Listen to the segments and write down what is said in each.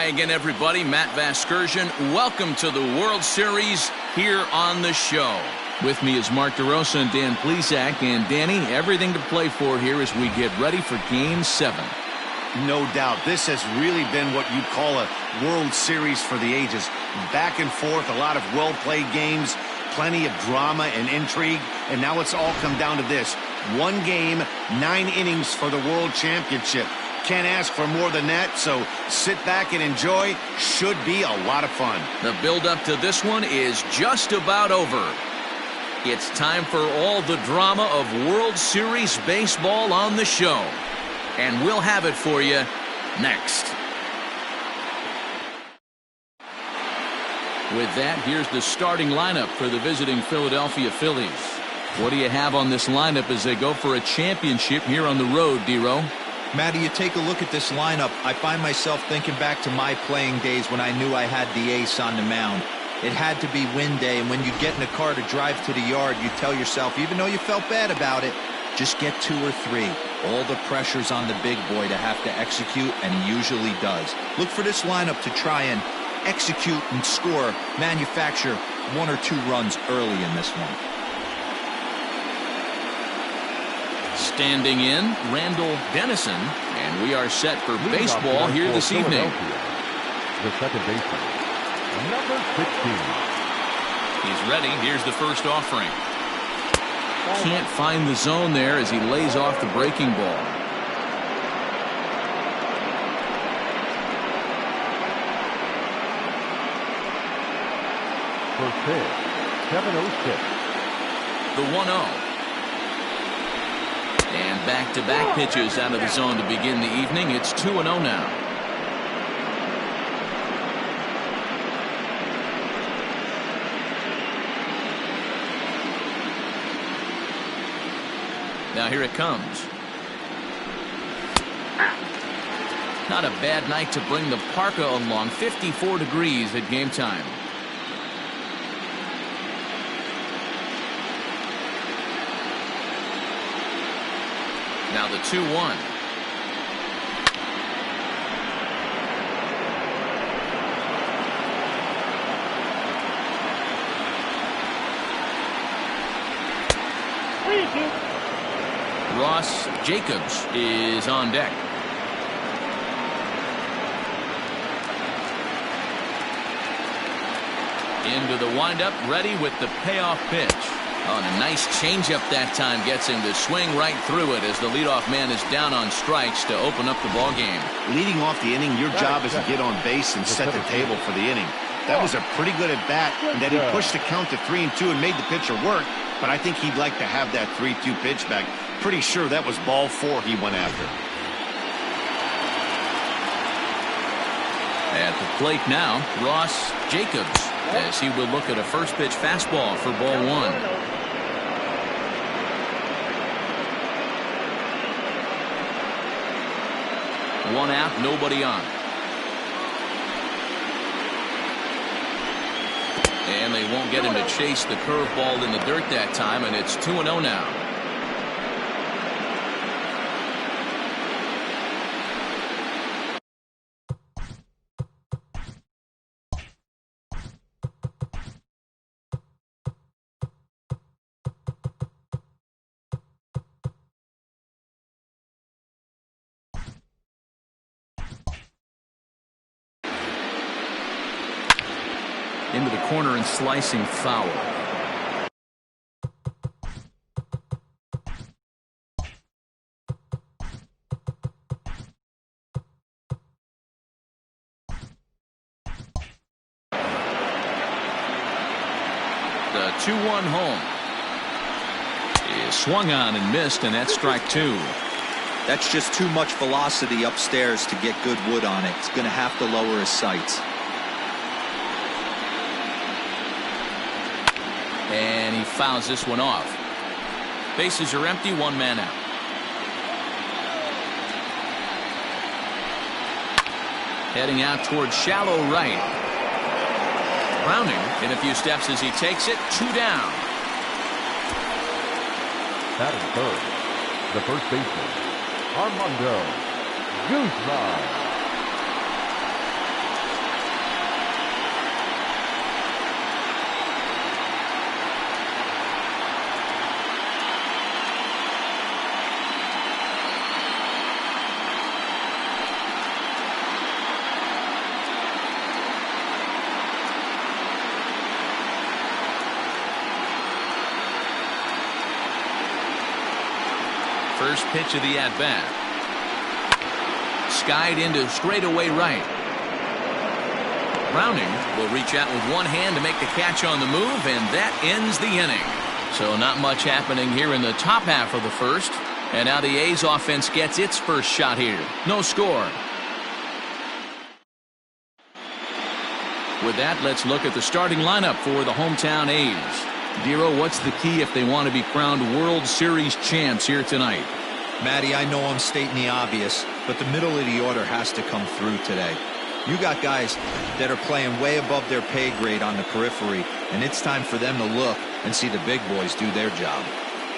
again, everybody. Matt Vasgersian. Welcome to the World Series here on the show. With me is Mark DeRosa and Dan Plesac. And Danny, everything to play for here as we get ready for Game 7. No doubt. This has really been what you'd call a World Series for the ages. Back and forth, a lot of well-played games, plenty of drama and intrigue, and now it's all come down to this. One game, 9 innings for the World Championship. Can't ask for more than that, so sit back and enjoy. Should be a lot of fun. The build-up to this one is just about over. It's time for all the drama of World Series baseball on the show. And we'll have it for you next. With that, here's the starting lineup for the visiting Philadelphia Phillies. What do you have on this lineup as they go for a championship here on the road, D-Row? Matty, you take a look at this lineup, I find myself thinking back to my playing days when I knew I had the ace on the mound. It had to be win day, and when you get in a car to drive to the yard, you tell yourself, even though you felt bad about it, just get 2 or 3. All the pressure's on the big boy to have to execute, and he usually does. Look for this lineup to try and execute and score, manufacture 1 or 2 runs early in this one. Standing in, Randall Dennison, and we are set for baseball here this evening. The second baseman, number 16. He's ready. Here's the first offering. Can't find the zone there as he lays off the breaking ball. First pitch, 7-0-6. The 1-0. And back-to-back pitches out of the zone to begin the evening. It's 2-0 now. Now here it comes. Not a bad night to bring the parka along. 54 degrees at game time. Now the 2-1. Ross Jacobs is on deck. Into the windup, ready with the payoff pitch. Oh, and a nice changeup that time gets him to swing right through it as the leadoff man is down on strikes to open up the ball game. Leading off the inning, your job is to get on base and set the table for the inning. That was a pretty good at bat, and that he pushed the count to 3-2 and made the pitcher work, but I think he'd like to have that 3-2 pitch back. Pretty sure that was ball 4 he went after. At the plate now, Ross Jacobs, as he will look at a first pitch fastball for ball 1. One out, nobody on. And they won't get him to chase the curveball in the dirt that time, and it's 2-0 now. Into the corner and slicing foul. The 2-1 home is swung on and missed, and that's strike 2. That's just too much velocity upstairs to get good wood on it. It's going to have to lower his sights. And he fouls this one off. Bases are empty, 1 man out. Heading out towards shallow right. Browning in a few steps as he takes it. 2 down. Batting third, the first baseman, Armando Guzman. First pitch of the at-bat. Skied into straightaway right. Browning will reach out with one hand to make the catch on the move, and that ends the inning. So not much happening here in the top half of the first. And now the A's offense gets its first shot here. No score. With that, let's look at the starting lineup for the hometown A's. Dero, what's the key if they want to be crowned World Series champs here tonight? Matty, I know I'm stating the obvious, but the middle of the order has to come through today. You got guys that are playing way above their pay grade on the periphery, and it's time for them to look and see the big boys do their job.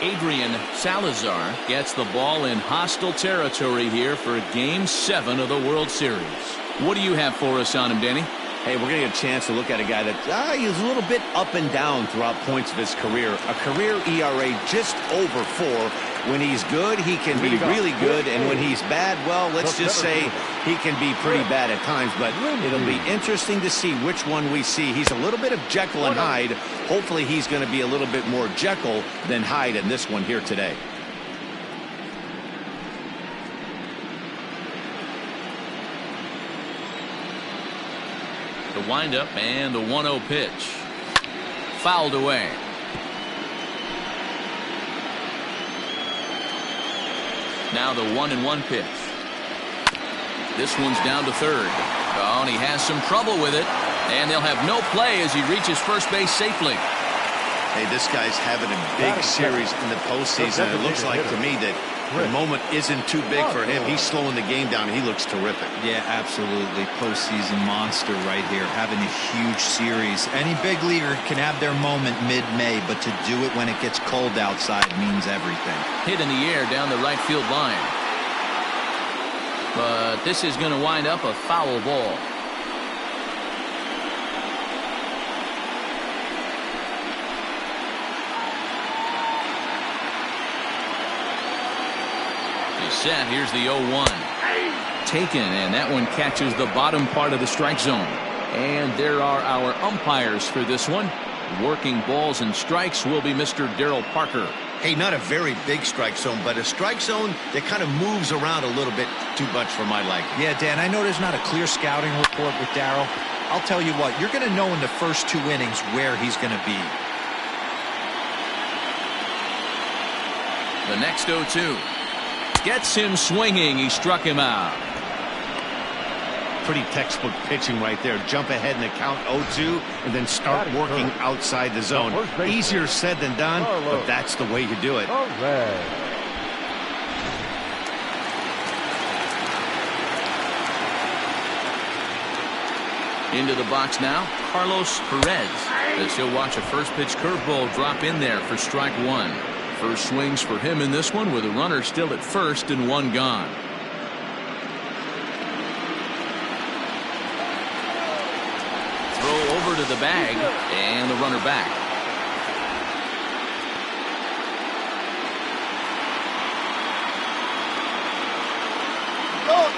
Adrian Salazar gets the ball in hostile territory here for Game 7 of the World Series. What do you have for us on him, Danny? Hey, we're going to get a chance to look at a guy that he's a little bit up and down throughout points of his career. A career ERA just over 4. When he's good, he can be really good, and when he's bad, well, let's just say he can be pretty bad at times. But it'll be interesting to see which one we see. He's a little bit of Jekyll and Hyde. Hopefully he's going to be a little bit more Jekyll than Hyde in this one here today. The windup and the 1-0 pitch. Fouled away. Now the 1-1 pitch. This one's down to third. Oh, and he has some trouble with it. And they'll have no play as he reaches first base safely. Hey, this guy's having a big series in the postseason. It looks like to me that the moment isn't too big for him. He's slowing the game down. He looks terrific. Yeah, absolutely. Postseason monster right here, having a huge series. Any big leaguer can have their moment mid-May, but to do it when it gets cold outside means everything. Hit in the air down the right field line. But this is going to wind up a foul ball. Set. Here's the 0-1. Taken, and that one catches the bottom part of the strike zone. And there are our umpires for this one. Working balls and strikes will be Mr. Darryl Parker. Hey, not a very big strike zone, but a strike zone that kind of moves around a little bit too much for my liking. Yeah, Dan, I know there's not a clear scouting report with Darryl. I'll tell you what, you're going to know in the first 2 innings where he's going to be. The next 0-2. Gets him swinging. He struck him out. Pretty textbook pitching right there. Jump ahead in the count 0-2 and then start working outside the zone. Easier said than done, but that's the way you do it. Into the box now, Carlos Perez. As he'll watch a first pitch curveball drop in there for strike 1. First swings for him in this one with a runner still at first and 1 gone. Throw over to the bag and the runner back.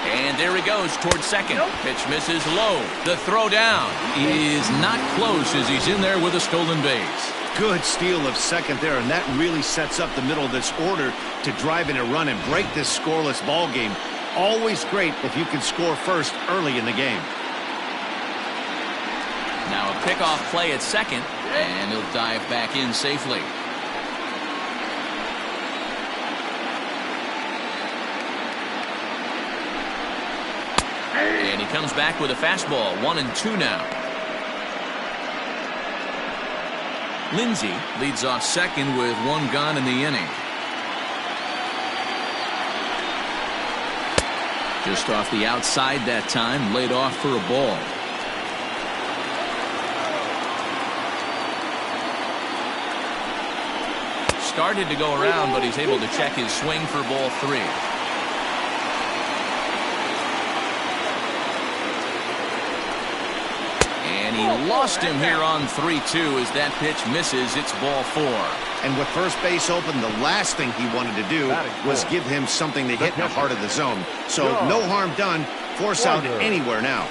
And there he goes towards second. Pitch misses low. The throw down is not close as he's in there with a stolen base. Good steal of second there, and that really sets up the middle of this order to drive in a run and break this scoreless ball game. Always great if you can score first early in the game. Now a pickoff play at second, and he'll dive back in safely. And he comes back with a fastball. 1-2 now. Lindsey leads off second with 1 gone in the inning. Just off the outside that time, laid off for a ball. Started to go around, but he's able to check his swing for ball 3. And he lost him here on 3-2 as that pitch misses. It's ball 4. And with first base open, the last thing he wanted to do was give him something to hit in the heart of the zone. So no harm done. Force out anywhere now.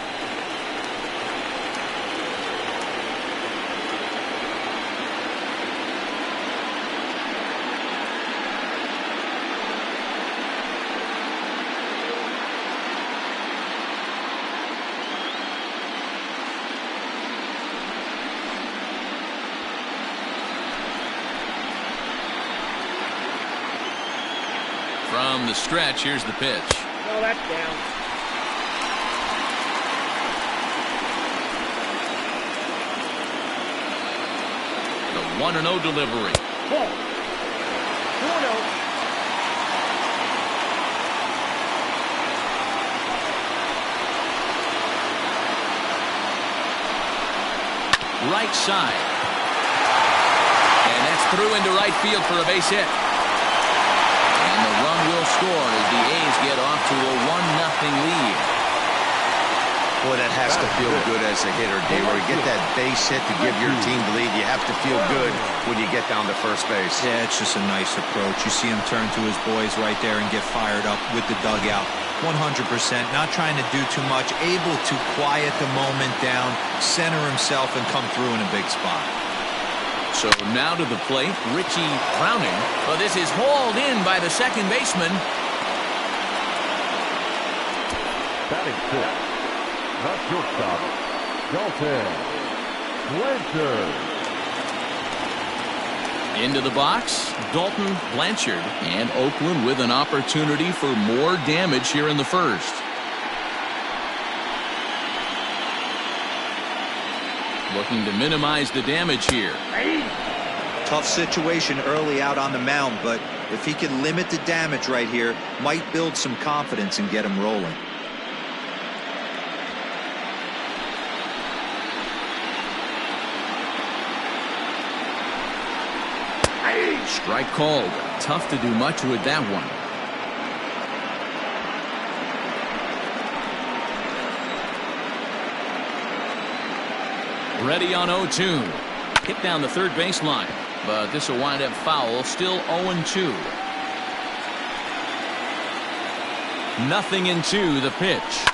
from the stretch. Here's the pitch. Oh, that's down. The 1-0 delivery. Ball. 2-0. Right side. And that's through into right field for a base hit. And the run will score as the A's get off to a 1-0 lead. Boy, that has to feel good as a hitter, D-Roy. Get that base hit to give your team the lead. You have to feel good when you get down to first base. Yeah, it's just a nice approach. You see him turn to his boys right there and get fired up with the dugout. 100%, not trying to do too much, able to quiet the moment down, center himself, and come through in a big spot. So now to the plate, Richie Browning. Well, this is hauled in by the second baseman. Batting fifth. The shortstop, Dalton Blanchard. Into the box, Dalton Blanchard. And Oakland with an opportunity for more damage here in the first. Looking to minimize the damage here. Tough situation early out on the mound, but if he can limit the damage right here, might build some confidence and get him rolling. Strike called. Tough to do much with that one. Ready on 0-2. Hit down the third baseline. But this will wind up foul. Still 0-2. Nothing in 2. The pitch.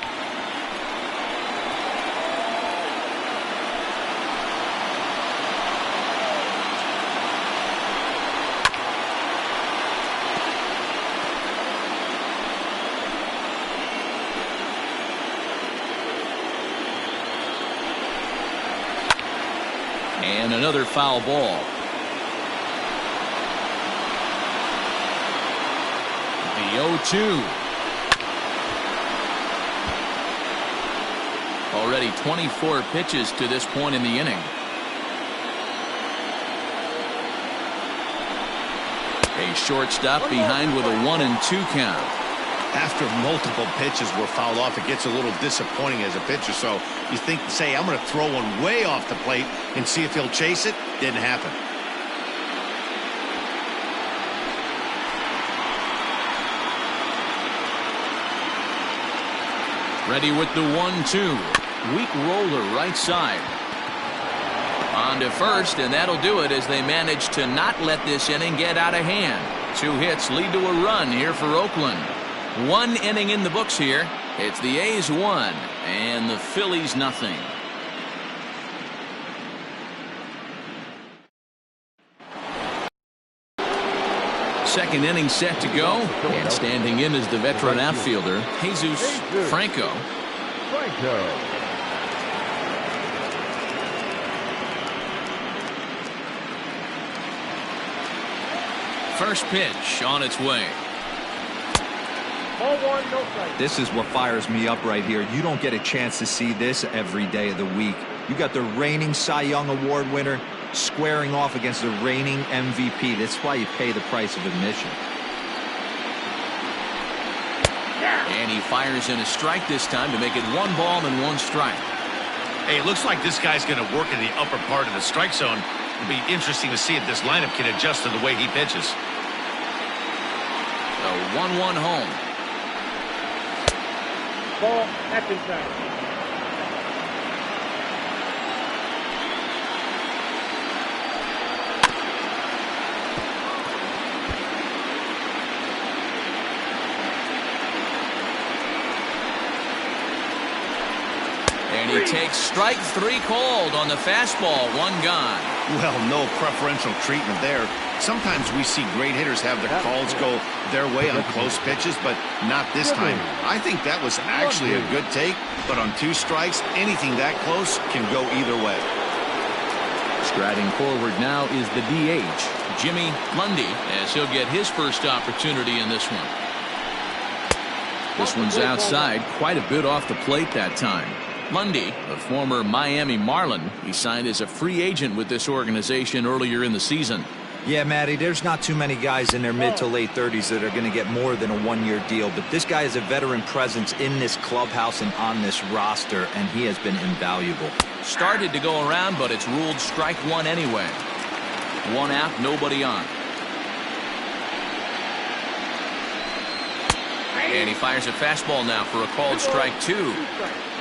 And another foul ball. The 0-2. Already 24 pitches to this point in the inning. A shortstop behind with a 1-2 count. After multiple pitches were fouled off, it gets a little disappointing as a pitcher. So you think, say, I'm going to throw one way off the plate and see if he'll chase it. Didn't happen. Ready with the 1-2. Weak roller right side. On to first, and that'll do it as they manage to not let this inning get out of hand. 2 hits lead to a run here for Oakland. 1 inning in the books here. It's the A's 1 and the Phillies nothing. Second inning set to go, and standing in is the veteran outfielder Jesus Franco. First pitch on its way. Ball 1, no strike. This is what fires me up right here. You don't get a chance to see this every day of the week. You got the reigning Cy Young Award winner squaring off against the reigning MVP. That's why you pay the price of admission. And he fires in a strike this time to make it 1 ball and 1 strike. Hey, it looks like this guy's going to work in the upper part of the strike zone. It'll be interesting to see if this lineup can adjust to the way he pitches. The 1-1 home. Ball, that's inside. And he takes strike 3 called on the fastball. 1 gone. Well, no preferential treatment there. Sometimes we see great hitters have their calls go their way on close pitches, but not this time. I think that was actually a good take, but on 2 strikes, anything that close can go either way. Striding forward now is the DH, Jimmy Lundy, as he'll get his first opportunity in this one. This one's outside, quite a bit off the plate that time. Lundy, the former Miami Marlin, he signed as a free agent with this organization earlier in the season. Yeah, Matty, there's not too many guys in their mid to late 30s that are going to get more than a one-year deal, but this guy is a veteran presence in this clubhouse and on this roster, and he has been invaluable. Started to go around, but it's ruled strike one anyway. One out, nobody on. And he fires a fastball now for a called strike two.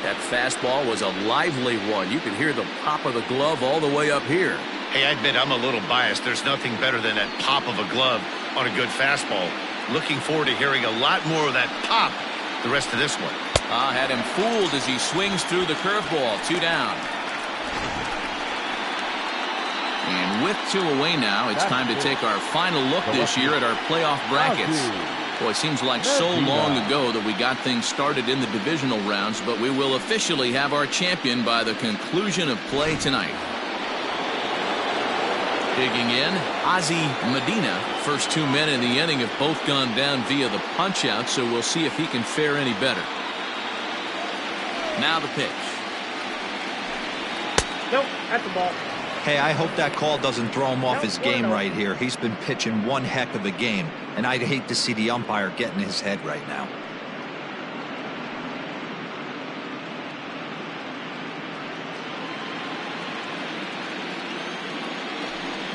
That fastball was a lively one. You could hear the pop of the glove all the way up here. Hey, I admit I'm a little biased. There's nothing better than that pop of a glove on a good fastball. Looking forward to hearing a lot more of that pop the rest of this one. Had him fooled as he swings through the curveball. 2 down. And with 2 away now, it's time to take our final look this year at our playoff brackets. Boy, it seems like so long ago that we got things started in the divisional rounds, but we will officially have our champion by the conclusion of play tonight. Digging in, Ozzie Medina. First 2 men in the inning have both gone down via the punch-out, so we'll see if he can fare any better. Now the pitch. Nope, that's the ball. Hey, I hope that call doesn't throw him off his game right here. He's been pitching one heck of a game, and I'd hate to see the umpire get in his head right now.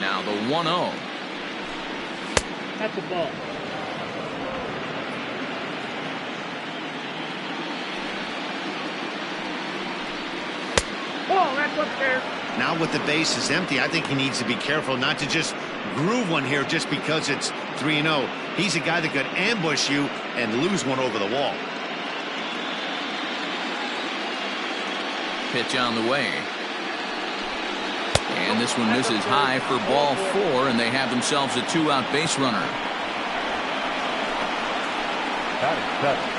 Now the 1-0. That's the ball. Oh, that's up there. Now with the base is empty, I think he needs to be careful not to just groove one here just because it's 3-0. He's a guy that could ambush you and lose one over the wall. Pitch on the way. And this one misses high for ball 4, and they have themselves a 2-out base runner. Batting seventh,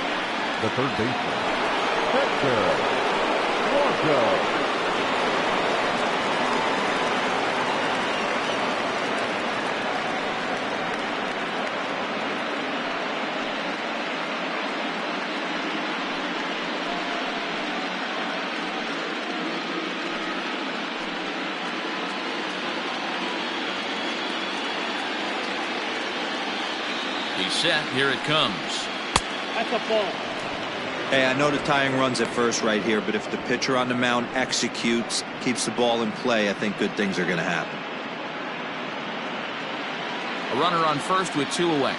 the third baseman, Hector Blanco. He's set. Here it comes. That's a ball. Hey, I know the tying run's at first right here, but if the pitcher on the mound executes, keeps the ball in play, I think good things are going to happen. A runner on first with 2 away.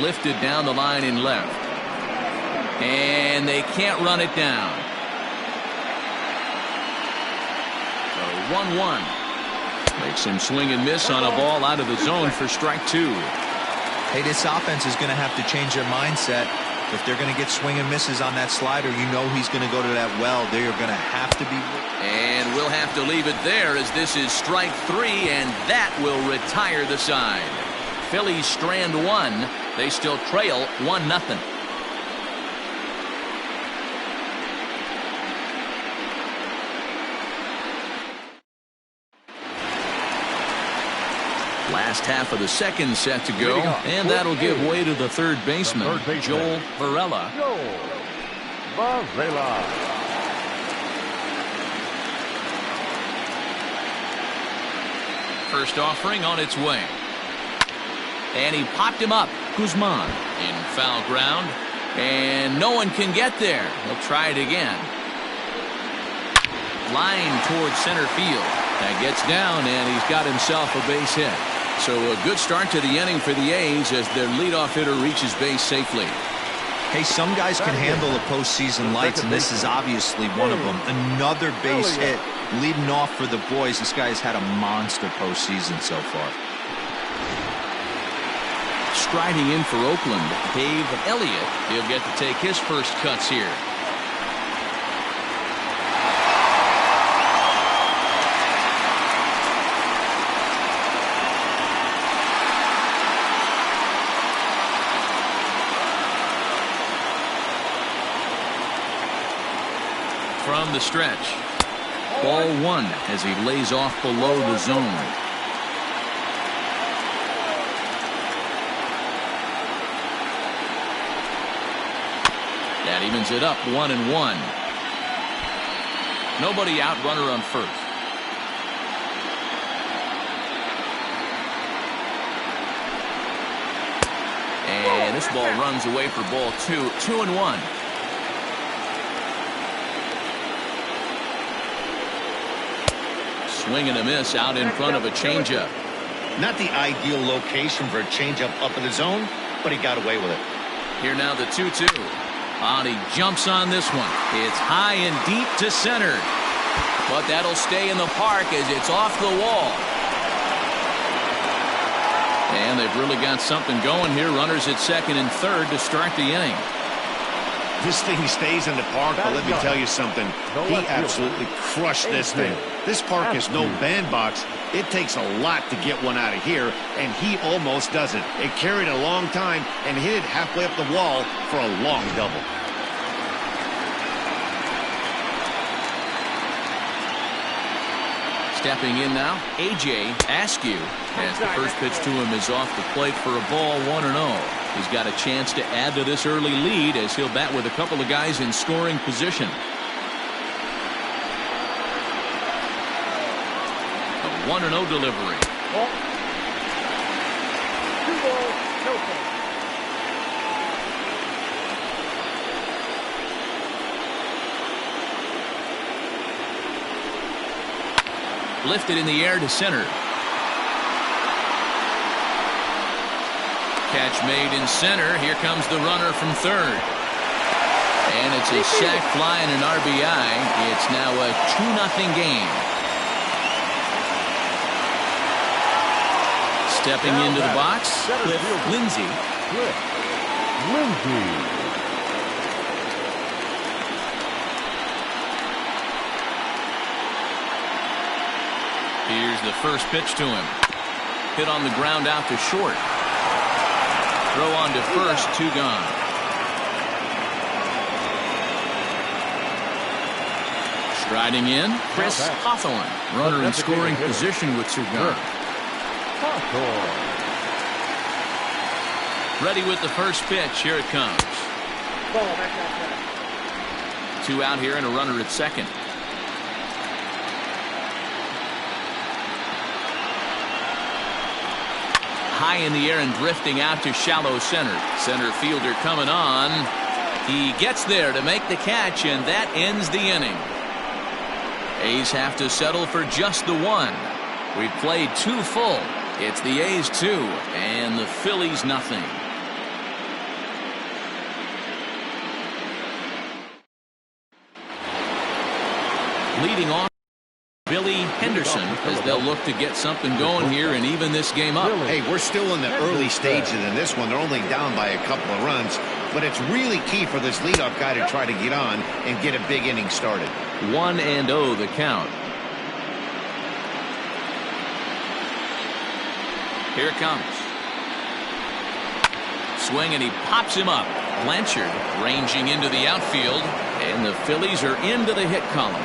Lifted down the line in left. And they can't run it down. So 1-1. Makes him swing and miss on a ball out of the zone for strike 2. Hey, this offense is going to have to change their mindset. If they're going to get swing and misses on that slider, you know he's going to go to that well. They are going to have to be. And we'll have to leave it there as this is strike 3, and that will retire the side. Phillies strand 1. They still trail 1-0. Last half of the second set to go, and that'll give way to the third baseman, Joel Varela. First offering on its way. And he popped him up. Guzman in foul ground. And no one can get there. He'll try it again. Line towards center field. That gets down, and he's got himself a base hit. So a good start to the inning for the A's as their leadoff hitter reaches base safely. Hey, some guys can handle the postseason lights, and this is obviously one of them. Another base hit leading off for the boys. This guy has had a monster postseason so far. Striding in for Oakland, Dave Elliott. He'll get to take his first cuts here. From the stretch. Ball 1 as he lays off below the zone. That evens it up 1-1. Nobody out, runner on first. And this ball runs away for ball 2. 2-1. Swing and a miss out in front of a changeup. Not the ideal location for a changeup up in the zone, but he got away with it. Here now the 2-2. And he jumps on this one. It's high and deep to center. But that'll stay in the park as it's off the wall. And they've really got something going here. Runners at second and third to start the inning. This thing stays in the park, but let me tell you something. He absolutely crushed this thing. This park is no bandbox. It takes a lot to get one out of here, and he almost does it. It carried a long time and hit it halfway up the wall for a long double. Stepping in now, AJ Askew, as the first pitch to him is off the plate for a ball, 1-0. He's got a chance to add to this early lead as he'll bat with a couple of guys in scoring position. A 1-0 delivery. 2 balls, no strikes. Lifted in the air to center. Catch made in center. Here comes the runner from third. And it's a sac fly and an RBI. It's now a 2-0 game. Stepping into the box, Cliff Lindsey. Here's the first pitch to him. Hit on the ground out to short. Throw on to first, 2 gone. Striding in, Chris Hawthorne. Runner in scoring position with 2 gone. Ready with the first pitch. Here it comes. Ball, that's outside. 2 out here and a runner at second. High in the air and drifting out to shallow center. Center fielder coming on. He gets there to make the catch, and that ends the inning. A's have to settle for just the 1. We've played 2 full. It's the A's 2 and the Phillies nothing. Leading off, Billy Henderson, as they'll look to get something going here and even this game up. Hey, we're still in the early stages in this one. They're only down by a couple of runs, but it's really key for this leadoff guy to try to get on and get a big inning started. 1-0 the count. Here it comes. Swing and he pops him up. Blanchard ranging into the outfield, and the Phillies are into the hit column.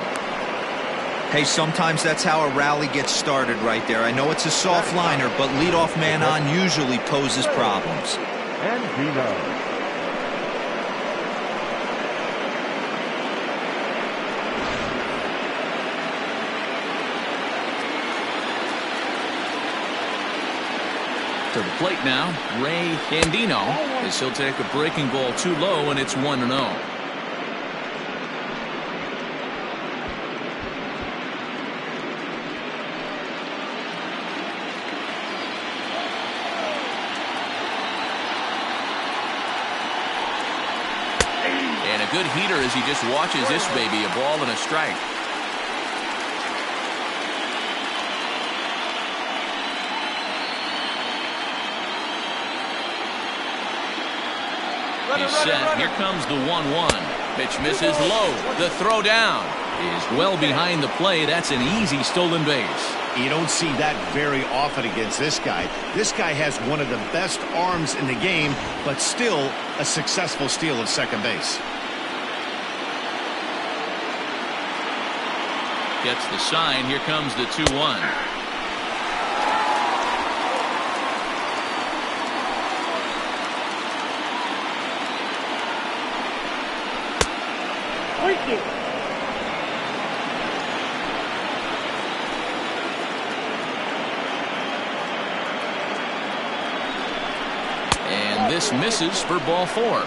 Hey, sometimes that's how a rally gets started right there. I know it's a soft liner, but leadoff man on usually poses problems. And Vino. To the plate now, Ray Andino, as he'll take a breaking ball too low, and it's 1-0. And a good heater as he just watches this baby, a ball and a strike. He's set. Here comes the 1-1. Pitch misses low. The throw down is well behind the play. That's an easy stolen base. You don't see that very often against this guy. This guy has one of the best arms in the game, but still a successful steal of second base. Gets the sign. Here comes the 2-1. Ricky. And this misses for ball 4.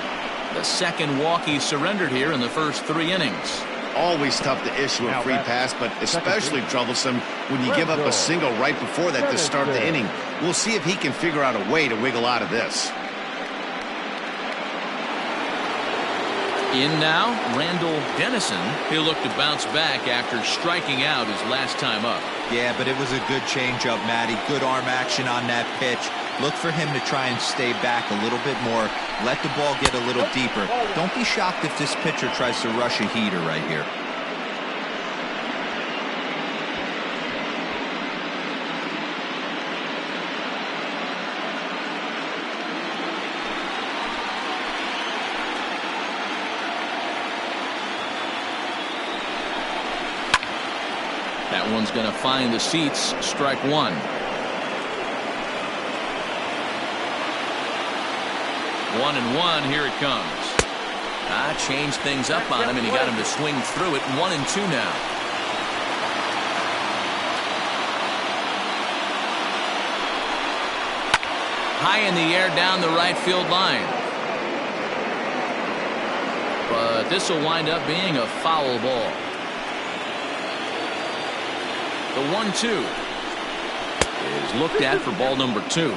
The second walk he surrendered here in the first 3 innings. Always tough to issue a free pass, but especially troublesome when you give up a single right before that to start the inning. We'll see if he can figure out a way to wiggle out of this. In now, Randall Dennison. He'll look to bounce back after striking out his last time up. Yeah, but it was a good changeup, Matty. Good arm action on that pitch. Look for him to try and stay back a little bit more. Let the ball get a little deeper. Don't be shocked if this pitcher tries to rush a heater right here. That one's going to find the seats. Strike 1. 1-1. Here it comes. Changed things up on him, and he got him to swing through it. 1-2 now. High in the air down the right field line. But this will wind up being a foul ball. The 1-2 is looked at for ball number 2.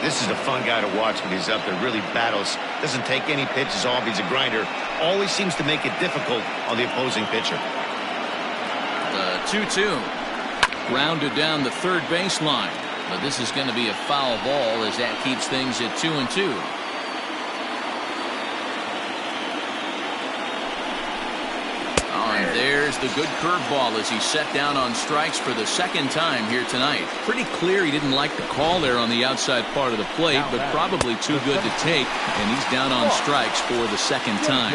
This is a fun guy to watch when he's up there. Really battles. Doesn't take any pitches off. He's a grinder. Always seems to make it difficult on the opposing pitcher. The 2-2. Grounded down the third baseline. But this is going to be a foul ball as that keeps things at 2-2. And there's the good curveball as he set down on strikes for the second time here tonight. Pretty clear he didn't like the call there on the outside part of the plate, but probably too good to take, and he's down on strikes for the second time.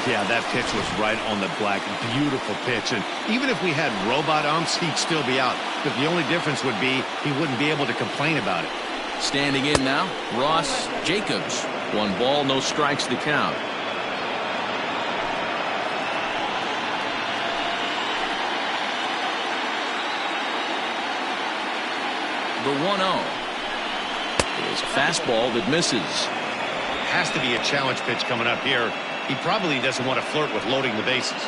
Yeah, that pitch was right on the black. Beautiful pitch, and even if we had robot umps, he'd still be out. But the only difference would be he wouldn't be able to complain about it. Standing in now, Ross Jacobs. 1 ball, no strikes to count. The 1-0 is a fastball that misses. Has to be a challenge pitch coming up here. He probably doesn't want to flirt with loading the bases.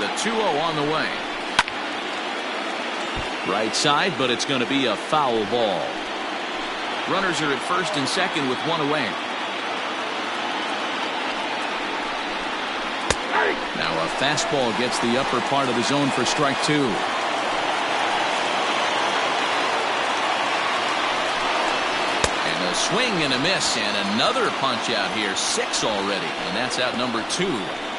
The 2-0 on the way. Right side, but it's going to be a foul ball. Runners are at first and second with 1 away. Now a fastball gets the upper part of the zone for strike 2. And a swing and a miss, and another punch out here. 6 already, and that's out number 2.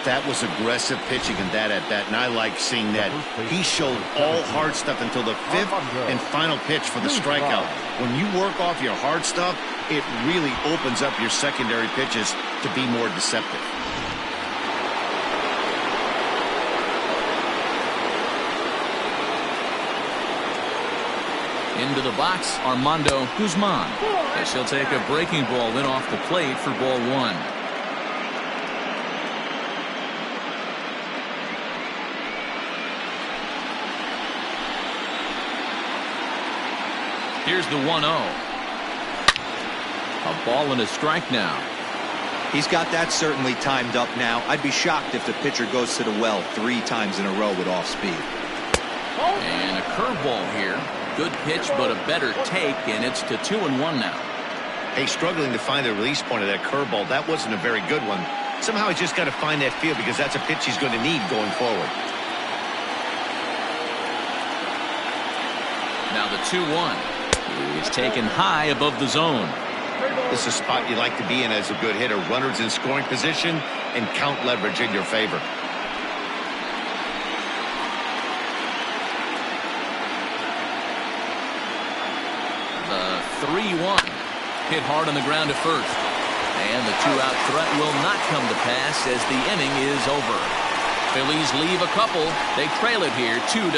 That was aggressive pitching in that at bat, and I like seeing that. He showed all hard stuff until the 5th and final pitch for the strikeout. When you work off your hard stuff, it really opens up your secondary pitches to be more deceptive. Into the box, Armando Guzman, as he'll take a breaking ball in off the plate for ball 1. Here's the 1-0. A ball and a strike now. He's got that certainly timed up now. I'd be shocked if the pitcher goes to the well 3 times in a row with off speed. And a curveball here. Good pitch, but a better take, and it's to 2-1 now. Hey, struggling to find the release point of that curveball. That wasn't a very good one. Somehow he's just got to find that feel because that's a pitch he's going to need going forward. Now the 2-1 is taken high above the zone. This is a spot you like to be in as a good hitter. Runners in scoring position and count leverage in your favor. The 3-1 hit hard on the ground to first. And the 2-out threat will not come to pass as the inning is over. Phillies leave a couple. They trail it here 2-0.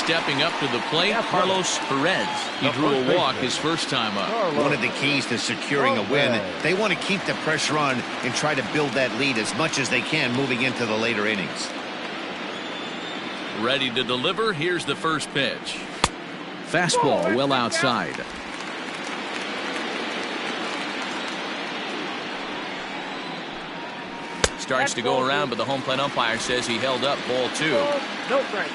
stepping up to the plate, Carlos Perez. He drew a walk his first time up. One of the keys to securing a win, they want to keep the pressure on and try to build that lead as much as they can moving into the later innings. Ready to deliver. Here's the first pitch. Fastball well outside. Starts to go around, but the home plate umpire says he held up. Ball 2. No strike.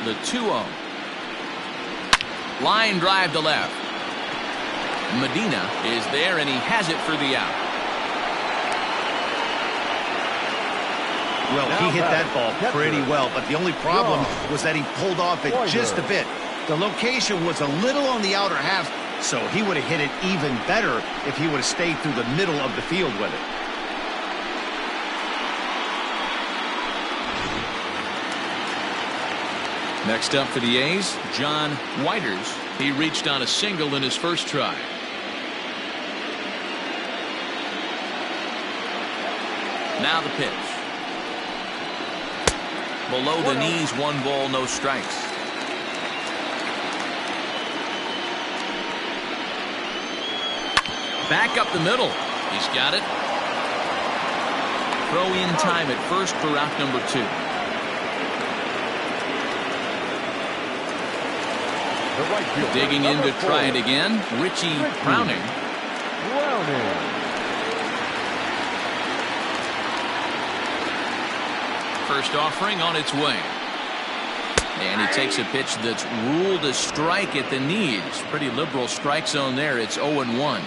The 2-0. Line drive to left. Medina is there, and he has it for the out. Well, he hit that ball pretty well, but the only problem was that he pulled off it just a bit. The location was a little on the outer half, so he would have hit it even better if he would have stayed through the middle of the field with it. Next up for the A's, John Whiters. He reached on a single in his first try. Now the pitch. Below the knees, 1 ball, no strikes. Back up the middle. He's got it. Throw in time at first for out number 2. Digging in to try it again, Richie Browning. First offering on its way. And he takes a pitch that's ruled a strike at the knees. Pretty liberal strike zone there. It's 0-1.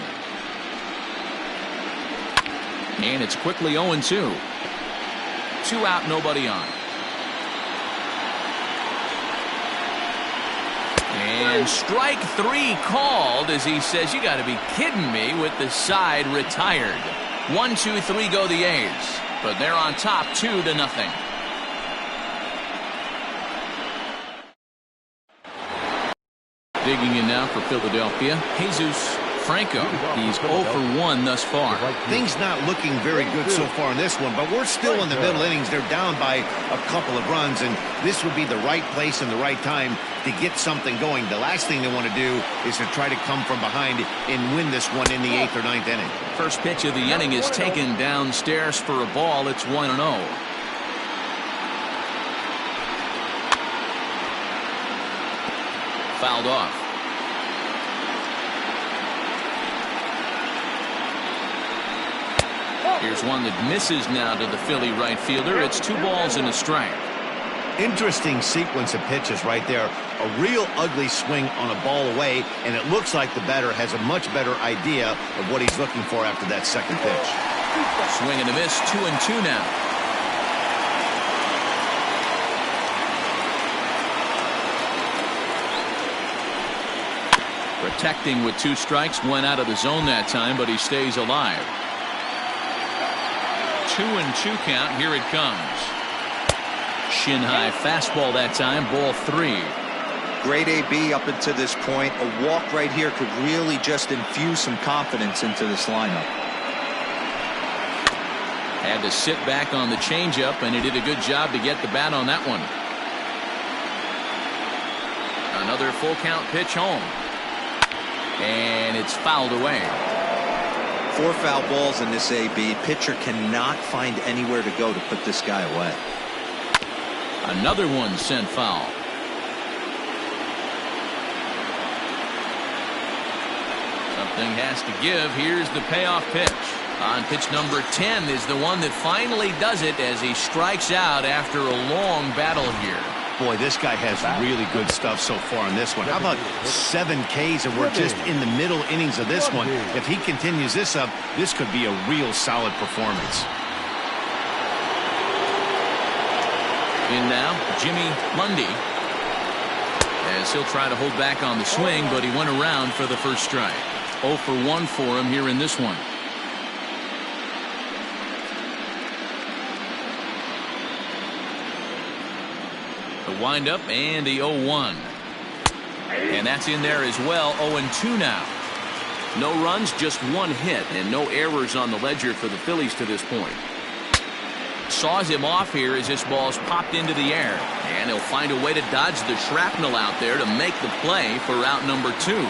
And it's quickly 0-2. 2 out, nobody on. And strike 3 called as he says, you got to be kidding me, with the side retired. 1, 2, 3 go the A's. But they're on top 2-0. Digging in now for Philadelphia, Jesus Franco. He's 0 for 1 thus far. Things not looking very good so far in this one, but we're still in the middle innings. They're down by a couple of runs, and this would be the right place and the right time to get something going. The last thing they want to do is to try to come from behind and win this one in the 8th or 9th inning. First pitch of the inning is taken downstairs for a ball. It's 1-0. Fouled off. Here's one that misses now to the Philly right fielder. It's 2 balls and a strike. Interesting sequence of pitches right there. A real ugly swing on a ball away, and it looks like the batter has a much better idea of what he's looking for after that second pitch. Swing and a miss, 2-2 now. Protecting with 2 strikes, went out of the zone that time, but he stays alive. 2-2 count. Here it comes. Shin high fastball that time. Ball 3. Great AB up until this point. A walk right here could really just infuse some confidence into this lineup. Had to sit back on the changeup, and he did a good job to get the bat on that one. Another full count pitch home. And it's fouled away. 4 foul balls in this AB. Pitcher cannot find anywhere to go to put this guy away. Another one sent foul. Something has to give. Here's the payoff pitch. On pitch number 10 is the one that finally does it as he strikes out after a long battle here. Boy, this guy has really good stuff so far in this one. How about 7 Ks, and we're just in the middle innings of this one. If he continues this up, this could be a real solid performance. In now, Jimmy Lundy, as he'll try to hold back on the swing, but he went around for the first strike. 0 for 1 for him here in this one. The windup and the 0-1. And that's in there as well. 0-2 now. No runs, just 1 hit, and no errors on the ledger for the Phillies to this point. saws him off here as this ball's popped into the air. And he'll find a way to dodge the shrapnel out there to make the play for route number 2.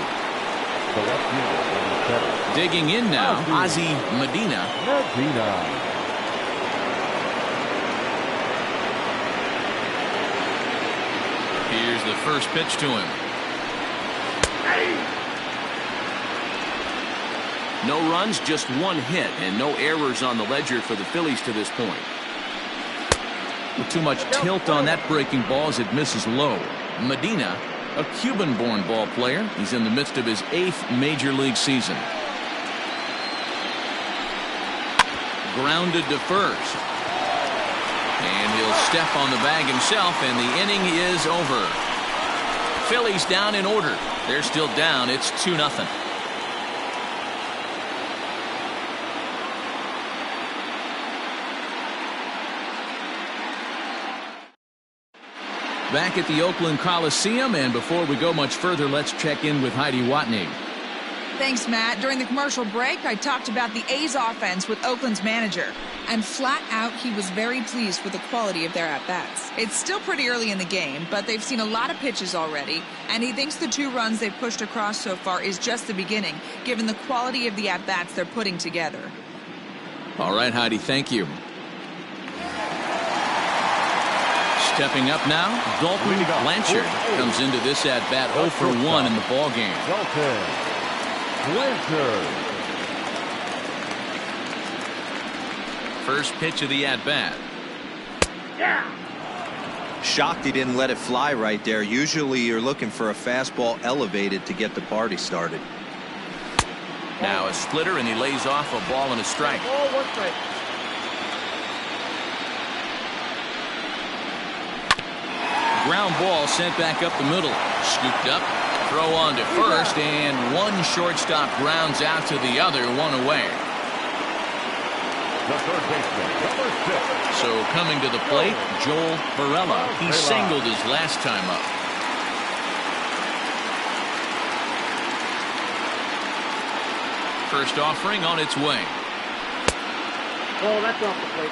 Digging in now, Ozzie Medina. Here's the first pitch to him. No runs, just 1 hit, and no errors on the ledger for the Phillies to this point. With too much tilt on that breaking ball as it misses low. Medina, a Cuban-born ball player. He's in the midst of his 8th major league season. Grounded to first. And he'll step on the bag himself, and the inning is over. Phillies down in order. They're still down. It's 2-0. Back at the Oakland Coliseum, and before we go much further, let's check in with Heidi Watney. Thanks, Matt. During the commercial break, I talked about the A's offense with Oakland's manager. And flat out, he was very pleased with the quality of their at-bats. It's still pretty early in the game, but they've seen a lot of pitches already, and he thinks the 2 runs they've pushed across so far is just the beginning, given the quality of the at-bats they're putting together. All right, Heidi, thank you. Stepping up now, Dalton Blanchard comes into this at-bat 0 for 1 in the ballgame. Blanchard. First pitch of the at-bat. Shocked he didn't let it fly right there. Usually you're looking for a fastball elevated to get the party started. Now a splitter, and he lays off a ball and a strike. Ball, 1 strike. Ground ball sent back up the middle. Scooped up, throw on to first, and one shortstop grounds out to the other, 1 away. The third baseman, number 6. So coming to the plate, Joel Varela. He singled his last time up. First offering on its way. Oh, that's off the plate.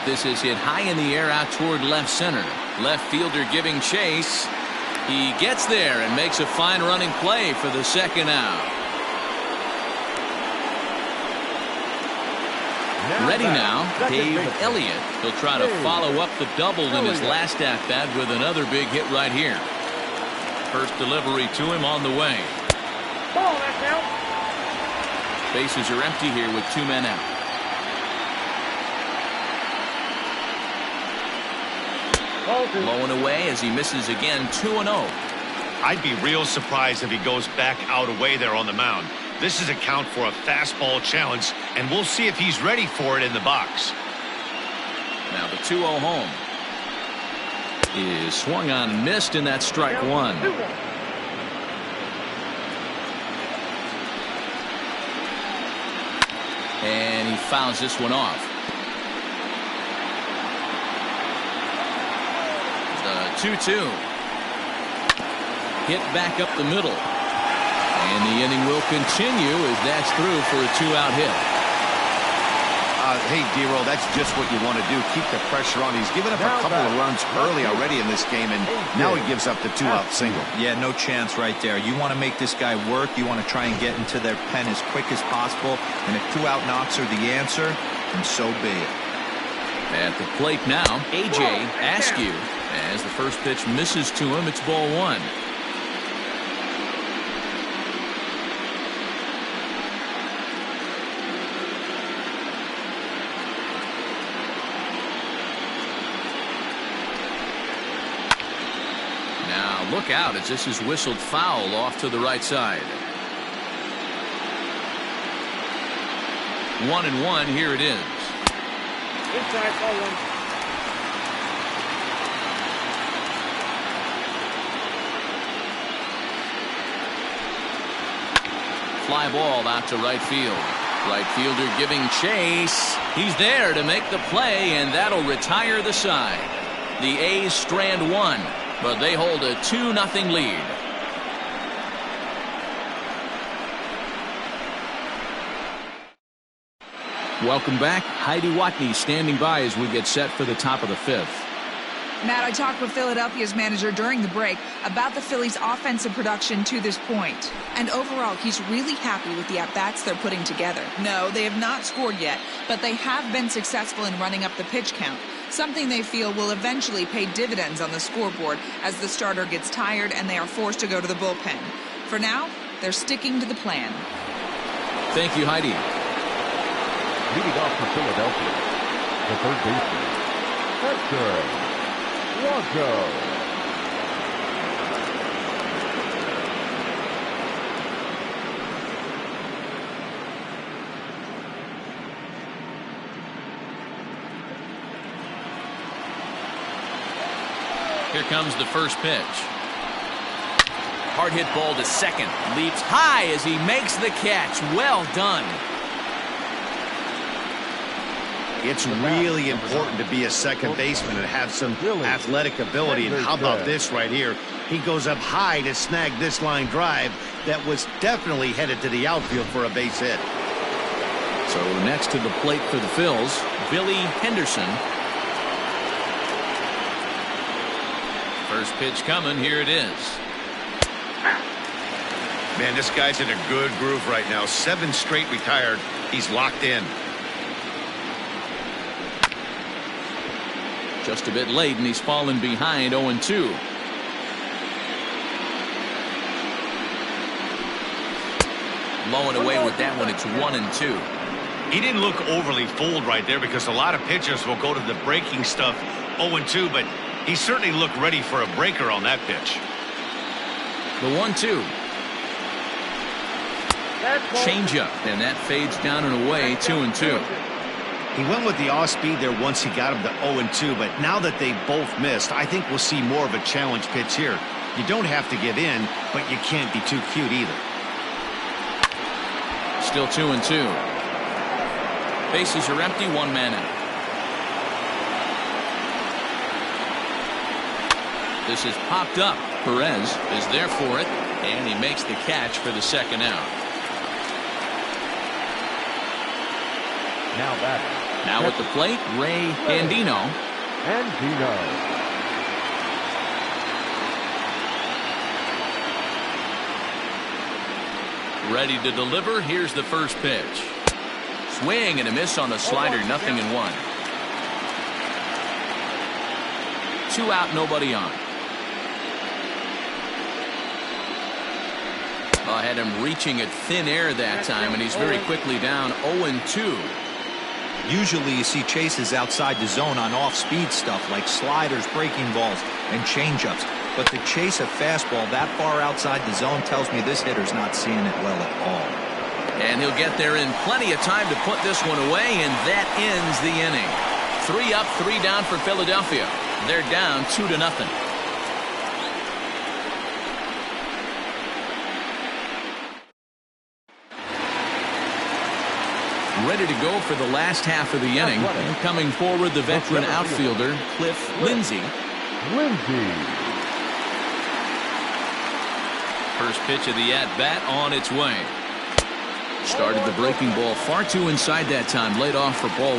This is hit high in the air out toward left center. Left fielder giving chase. He gets there and makes a fine running play for the second out. Ready now, Dave Elliott. He'll try to follow up the double in his last at-bat with another big hit right here. First delivery to him on the way. Ball, that's out. Bases are empty here with 2 men out. Blowing away as he misses again, 2-0. I'd be real surprised if he goes back out away there on the mound. This is a count for a fastball challenge, and we'll see if he's ready for it in the box. Now the 2-0 home is swung on and missed, and that's strike 1. And he fouls this one off. 2-2. Hit back up the middle. And the inning will continue as that's through for a 2-out hit. Hey, D-Roll, that's just what you want to do. Keep the pressure on. He's given up a couple of runs early already in this game, and now he gives up the 2-out single. Yeah, no chance right there. You want to make this guy work. You want to try and get into their pen as quick as possible. And if 2-out knocks are the answer, then so be it. At the plate now, A.J. Askew. As the first pitch misses to him, it's ball 1. Now look out as this is whistled foul off to the right side. 1-1, here it is. Inside, ball 1. Fly ball out to right field. Right fielder giving chase. He's there to make the play, and that'll retire the side. The A's strand 1, but they hold a 2-0 lead. Welcome back. Heidi Watney standing by as we get set for the top of the fifth. Matt, I talked with Philadelphia's manager during the break about the Phillies' offensive production to this point. And overall, he's really happy with the at-bats they're putting together. No, they have not scored yet, but they have been successful in running up the pitch count, something they feel will eventually pay dividends on the scoreboard as the starter gets tired and they are forced to go to the bullpen. For now, they're sticking to the plan. Thank you, Heidi. Leading off for Philadelphia, the third baseman, Hector Blanco. Here comes the first pitch. Hard hit ball to second. Leaps high as he makes the catch. Well done. It's really important to be a second baseman and have some athletic ability. And how about this right here? He goes up high to snag this line drive that was definitely headed to the outfield for a base hit. So next to the plate for the Phils, Billy Henderson. First pitch coming. Here it is. Man, this guy's in a good groove right now. 7 straight retired. He's locked in. Just a bit late, and he's fallen behind 0-2. Low and away with that one. It's 1-2. He didn't look overly fooled right there because a lot of pitchers will go to the breaking stuff 0-2, but he certainly looked ready for a breaker on that pitch. The 1-2. Changeup, and that fades down and away. 2-2. He went with the off-speed there once he got him to 0-2, but now that they both missed, I think we'll see more of a challenge pitch here. You don't have to give in, but you can't be too cute either. Still 2-2. Bases are empty, 1 man out. This is popped up. Perez is there for it, and he makes the catch for the second out. Now that. Now at the plate, Ray Andino. Ready to deliver. Here's the first pitch. Swing and a miss on the slider. 0-1. 2 out, nobody on. I had him reaching at thin air that time, and he's very quickly down 0-2. Usually you see chases outside the zone on off-speed stuff like sliders, breaking balls, and changeups. But to chase a fastball that far outside the zone tells me this hitter's not seeing it well at all. And he'll get there in plenty of time to put this one away, and that ends the inning. 3 up, 3 down for Philadelphia. They're down 2-0. Ready to go for the last half of the inning. And coming forward, the veteran outfielder, Cliff Lindsey. First pitch of the at-bat on its way. Started the breaking ball far too inside that time. Laid off for ball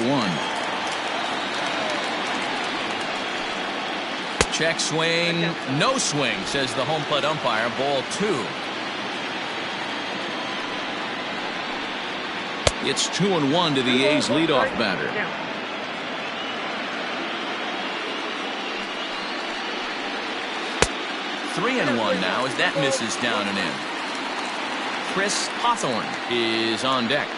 1. Check swing. No swing, says the home plate umpire. Ball 2. It's 2-1 to the A's leadoff batter. Three and 1 now as that misses down and in. Chris Hawthorne is on deck.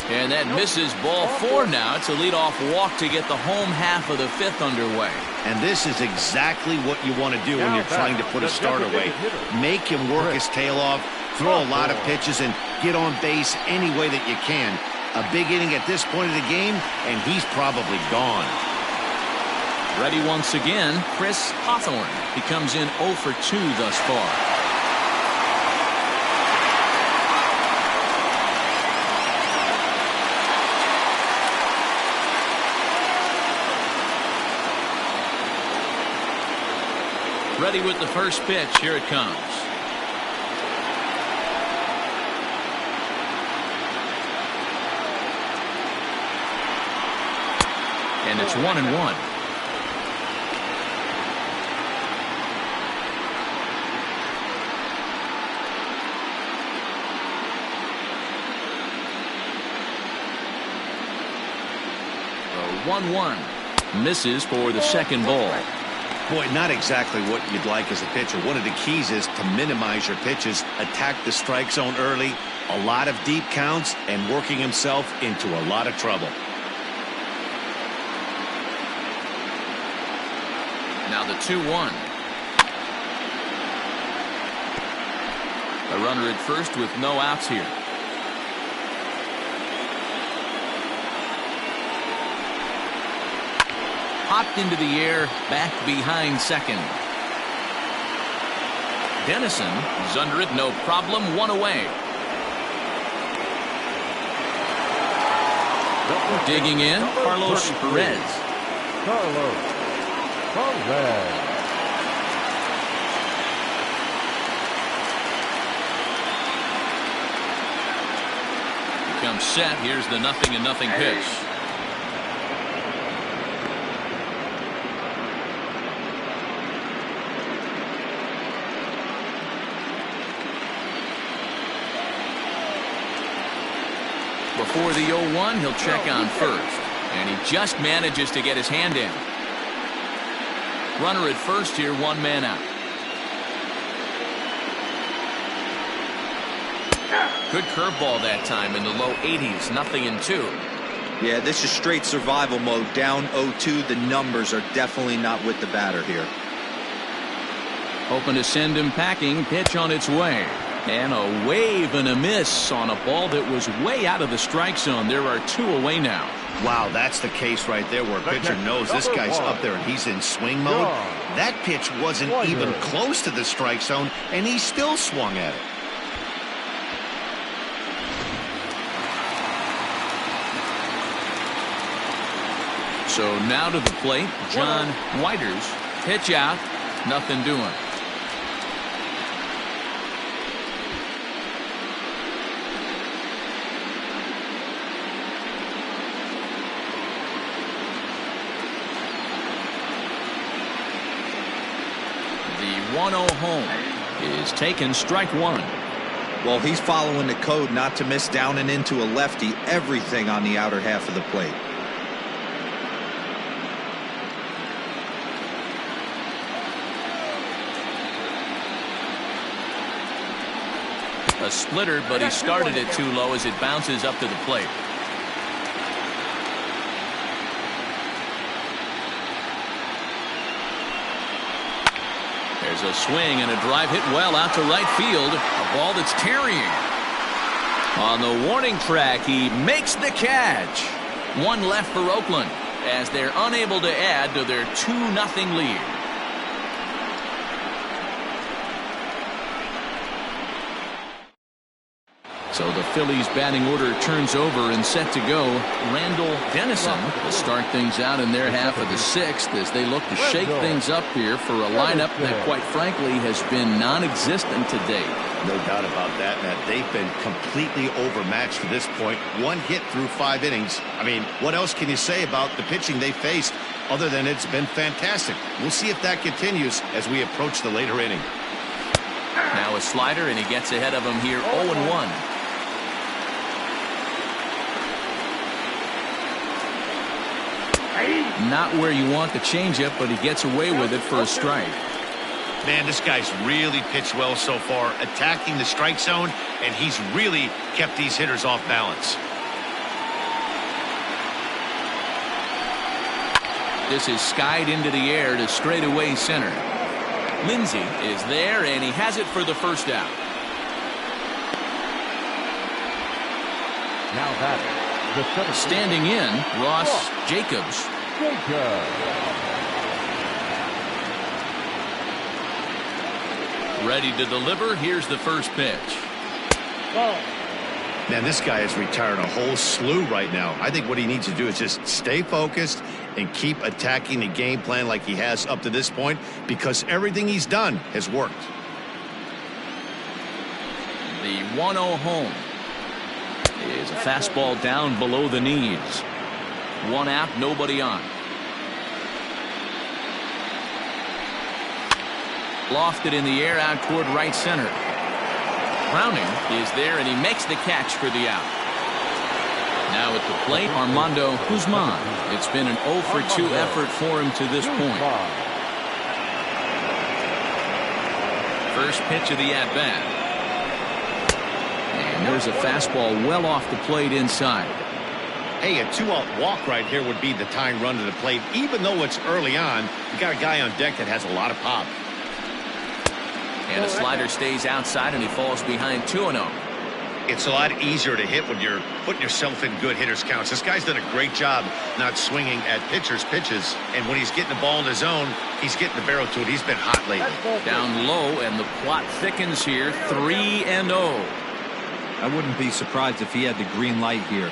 And that misses ball 4 now. It's a leadoff walk to get the home half of the 5th underway. And this is exactly what you want to do when you're trying to put a start away. Make him work his tail off, throw a lot of pitches, and get on base any way that you can. A big inning at this point of the game, and he's probably gone. Ready once again, Chris Hawthorne. He comes in 0 for 2 thus far. Ready with the first pitch. Here it comes. And it's 1-1. The 1-1 misses for the second ball. Boy, not exactly what you'd like as a pitcher. One of the keys is to minimize your pitches, attack the strike zone early, a lot of deep counts, and working himself into a lot of trouble. Now the 2-1. A runner at first with no outs here. Popped into the air, back behind second. Dennison is under it, no problem, one away. Digging in, Carlos Perez. Carlos Perez. Becomes set. Here's the 0-0 pitch. Before the 0-1, he'll check on first. And he just manages to get his hand in. Runner at first here, one man out. Good curveball that time in the low 80s, 0-2. Yeah, this is straight survival mode. Down 0-2. The numbers are definitely not with the batter here. Hoping to send him packing. Pitch on its way. And a wave and a miss on a ball that was way out of the strike zone. There are two away now. Wow, that's the case right there where a pitcher knows this guy's up there and he's in swing mode. That pitch wasn't even close to the strike zone, and he still swung at it. So now to the plate, John Whiters. Pitch out, nothing doing. The 1-0 home is taken, strike one. Well, he's following the code not to miss down and into a lefty. Everything on the outer half of the plate. A splitter, but he started it too low as it bounces up to the plate. There's a swing and a drive hit well out to right field. A ball that's carrying. On the warning track, he makes the catch. One left for Oakland as they're unable to add to their 2-0 lead. So the Phillies batting order turns over and set to go. Randall Dennison will start things out in their half of the sixth as they look to shake things up here for a lineup that, quite frankly, has been non-existent to date. No doubt about that, Matt. They've been completely overmatched to this point. One hit through 5 innings. I mean, what else can you say about the pitching they faced other than it's been fantastic? We'll see if that continues as we approach the later inning. Now a slider, and he gets ahead of him here, 0-1. Not where you want the changeup, but he gets away with it for a strike. Man, this guy's really pitched well so far, attacking the strike zone, and he's really kept these hitters off balance. This is skied into the air to straightaway center. Lindsey is there, and he has it for the first out. Now that standing in, Ross Jacobs. Ready to deliver. Here's the first pitch. Man, this guy has retired a whole slew right now. I think what he needs to do is just stay focused and keep attacking the game plan like he has up to this point, because everything he's done has worked. The 1-0 home is a fastball down below the knees. One out, nobody on. Lofted in the air out toward right center. Browning is there, and he makes the catch for the out. Now at the plate, Armando Guzman. It's been an 0 for 2 effort for him to this point. First pitch of the at-bat. And there's a fastball well off the plate inside. Hey, a 2-out walk right here would be the tying run to the plate. Even though it's early on, you got a guy on deck that has a lot of pop. And a slider stays outside, and he falls behind 2-0. It's a lot easier to hit when you're putting yourself in good hitters' counts. This guy's done a great job not swinging at pitchers' pitches. And when he's getting the ball in his zone, he's getting the barrel to it. He's been hot lately. Down low, and the plot thickens here. 3-0. I wouldn't be surprised if he had the green light here.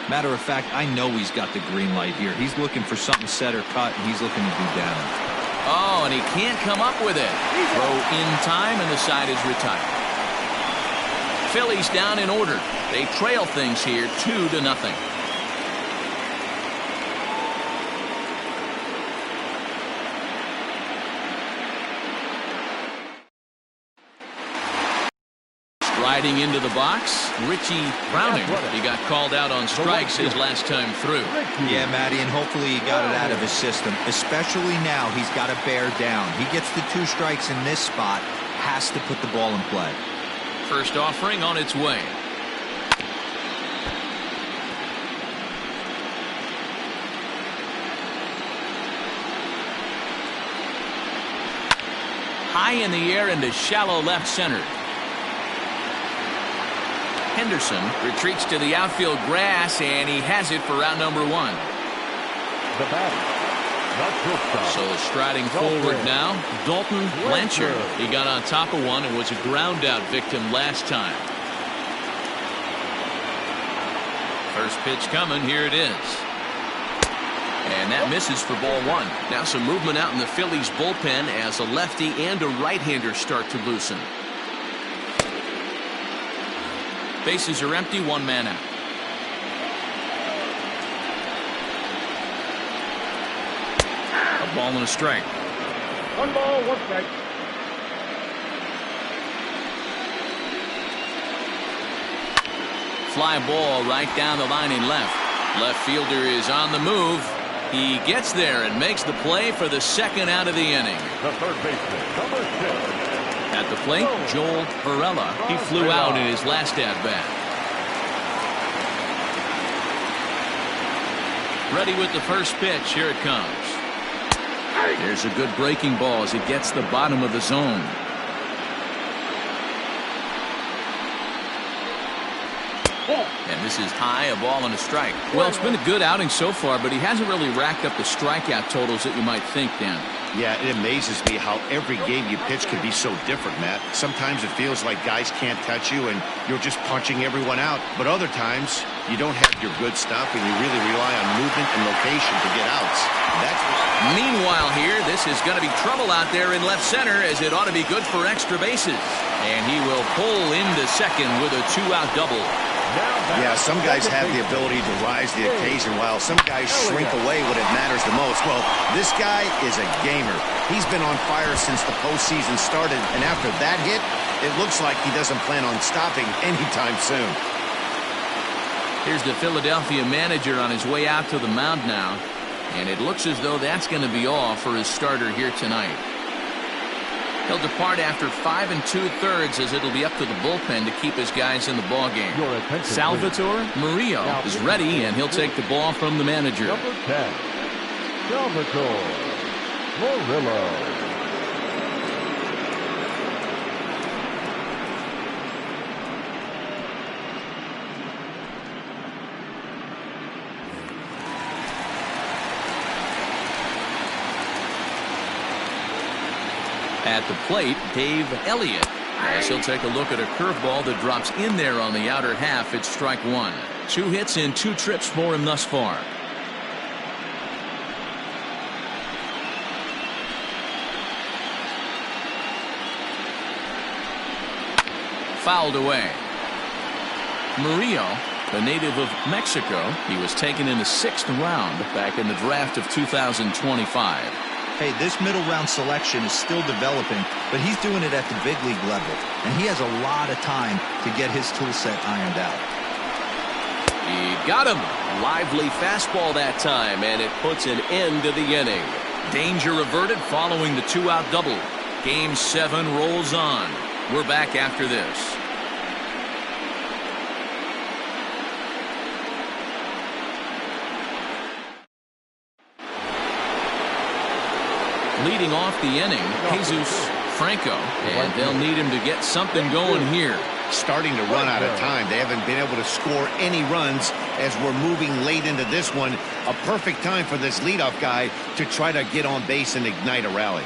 Matter of fact, I know he's got the green light here. He's looking for something set or cut, and he's looking to do damage. Oh, and he can't come up with it. Throw in time, and the side is retired. Phillies down in order. They trail things here 2-0. Striding into the box, Richie Browning. He got called out on strikes his last time through. Yeah, Matty, and hopefully he got it out of his system. Especially now, he's got to bear down. He gets the 2 strikes in this spot, has to put the ball in play. First offering on its way. High in the air into shallow left center. Henderson retreats to the outfield grass, and he has it for out number 1. The batter, So striding forward now, Dalton Blanchard. He got on top of one and was a ground out victim last time. First pitch coming. Here it is. And that misses for ball 1. Now some movement out in the Phillies bullpen as a lefty and a right-hander start to loosen. Bases are empty, 1 man out. A ball and a strike. 1 ball, 1 strike. Fly ball right down the line in left. Left fielder is on the move. He gets there and makes the play for the 2nd out of the inning. the third baseman, number 6. At the plate, Joel Varela. He flew out in his last at-bat. Ready with the first pitch. Here it comes. There's a good breaking ball as it gets the bottom of the zone. And this is high, a ball and a strike. Well, it's been a good outing so far, but he hasn't really racked up the strikeout totals that you might think, Dan. Yeah, it amazes me how every game you pitch can be so different, Matt. Sometimes it feels like guys can't touch you and you're just punching everyone out. But other times, you don't have your good stuff and you really rely on movement and location to get outs. Meanwhile here, this is going to be trouble out there in left center as it ought to be good for extra bases. And he will pull into second with a 2-out double. Yeah, some guys have the ability to rise the occasion while some guys shrink away when it matters the most. Well, this guy is a gamer. He's been on fire since the postseason started, and after that hit, it looks like he doesn't plan on stopping anytime soon. Here's the Philadelphia manager on his way out to the mound now, and it looks as though that's going to be all for his starter here tonight. He'll depart after 5 2/3 as it'll be up to the bullpen to keep his guys in the ballgame. Salvatore Murillo is ready, and he'll take the ball from the manager. Number 10, Salvatore Murillo. At the plate, Dave Elliott, as he'll take a look at a curveball that drops in there on the outer half. It's strike 1. 2 hits and 2 trips for him thus far. Fouled away. Murillo, a native of Mexico, he was taken in the 6th round back in the draft of 2025. Hey, this middle round selection is still developing, but he's doing it at the big league level, and he has a lot of time to get his tool set ironed out. He got him. Lively fastball that time, and it puts an end to the inning. Danger averted following the 2-out double. Game 7 rolls on. We're back after this. Leading off the inning, Jesus Franco, and they'll need him to get something going here. Starting to run out of time. They haven't been able to score any runs as we're moving late into this one. A perfect time for this leadoff guy to try to get on base and ignite a rally.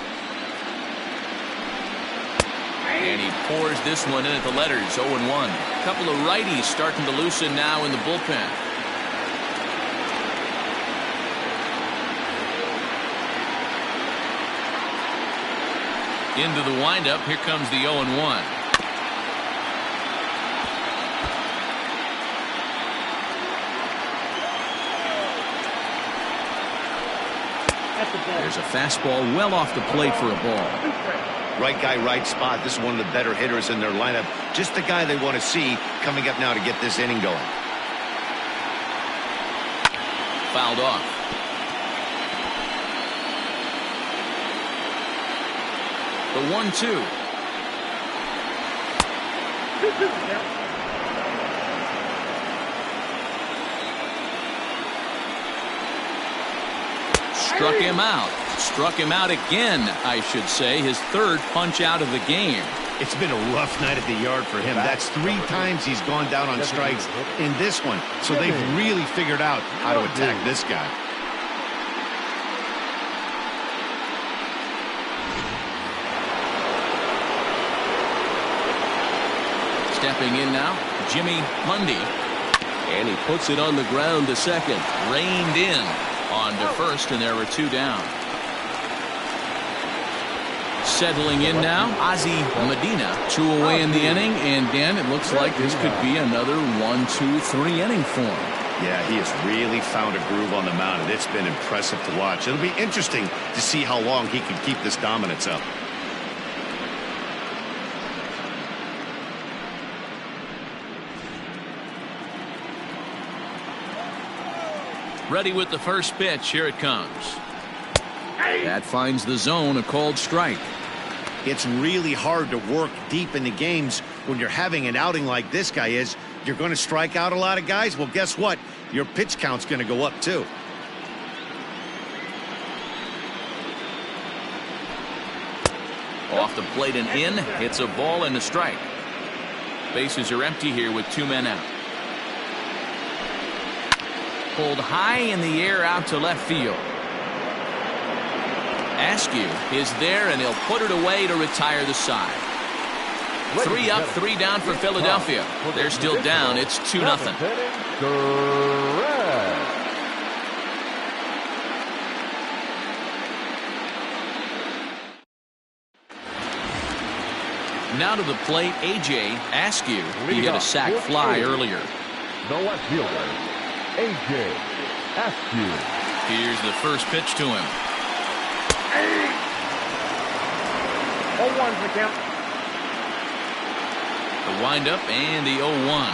And he pours this one in at the letters, 0-1. A couple of righties starting to loosen now in the bullpen. Into the windup, here comes the 0-1. There's a fastball well off the plate for a ball. Right guy, right spot. This is one of the better hitters in their lineup. Just the guy they want to see coming up now to get this inning going. Fouled off. The 1-2. Struck him out. Struck him out again, I should say. His third punch out of the game. It's been a rough night at the yard for him. That's 3 times he's gone down on strikes in this one. So they've really figured out how to attack this guy. Stepping in now, Jimmy Mundy. And he puts it on the ground to second. Reined in on to first, and there were 2 down. Settling in now, Ozzie Medina. 2 away in the inning, and Dan, it looks like this could be another 1-2-3 inning for him. Yeah, he has really found a groove on the mound, and it's been impressive to watch. It'll be interesting to see how long he can keep this dominance up. Ready with the first pitch. Here it comes. That finds the zone, a called strike. It's really hard to work deep in the games when you're having an outing like this guy is. You're going to strike out a lot of guys. Well, guess what? Your pitch count's going to go up too. Off the plate and in. It's a ball and a strike. Bases are empty here with 2 men out. Pulled high in the air out to left field. Askew is there, and he'll put it away to retire the side. 3 up, 3 down for Philadelphia. They're still down. It's 2-0. Now to the plate, A.J. Askew. He hit a sac fly earlier. The left fielder, A.J. Askew. Here's the first pitch to him. 0-1's the count. The windup and the 0-1.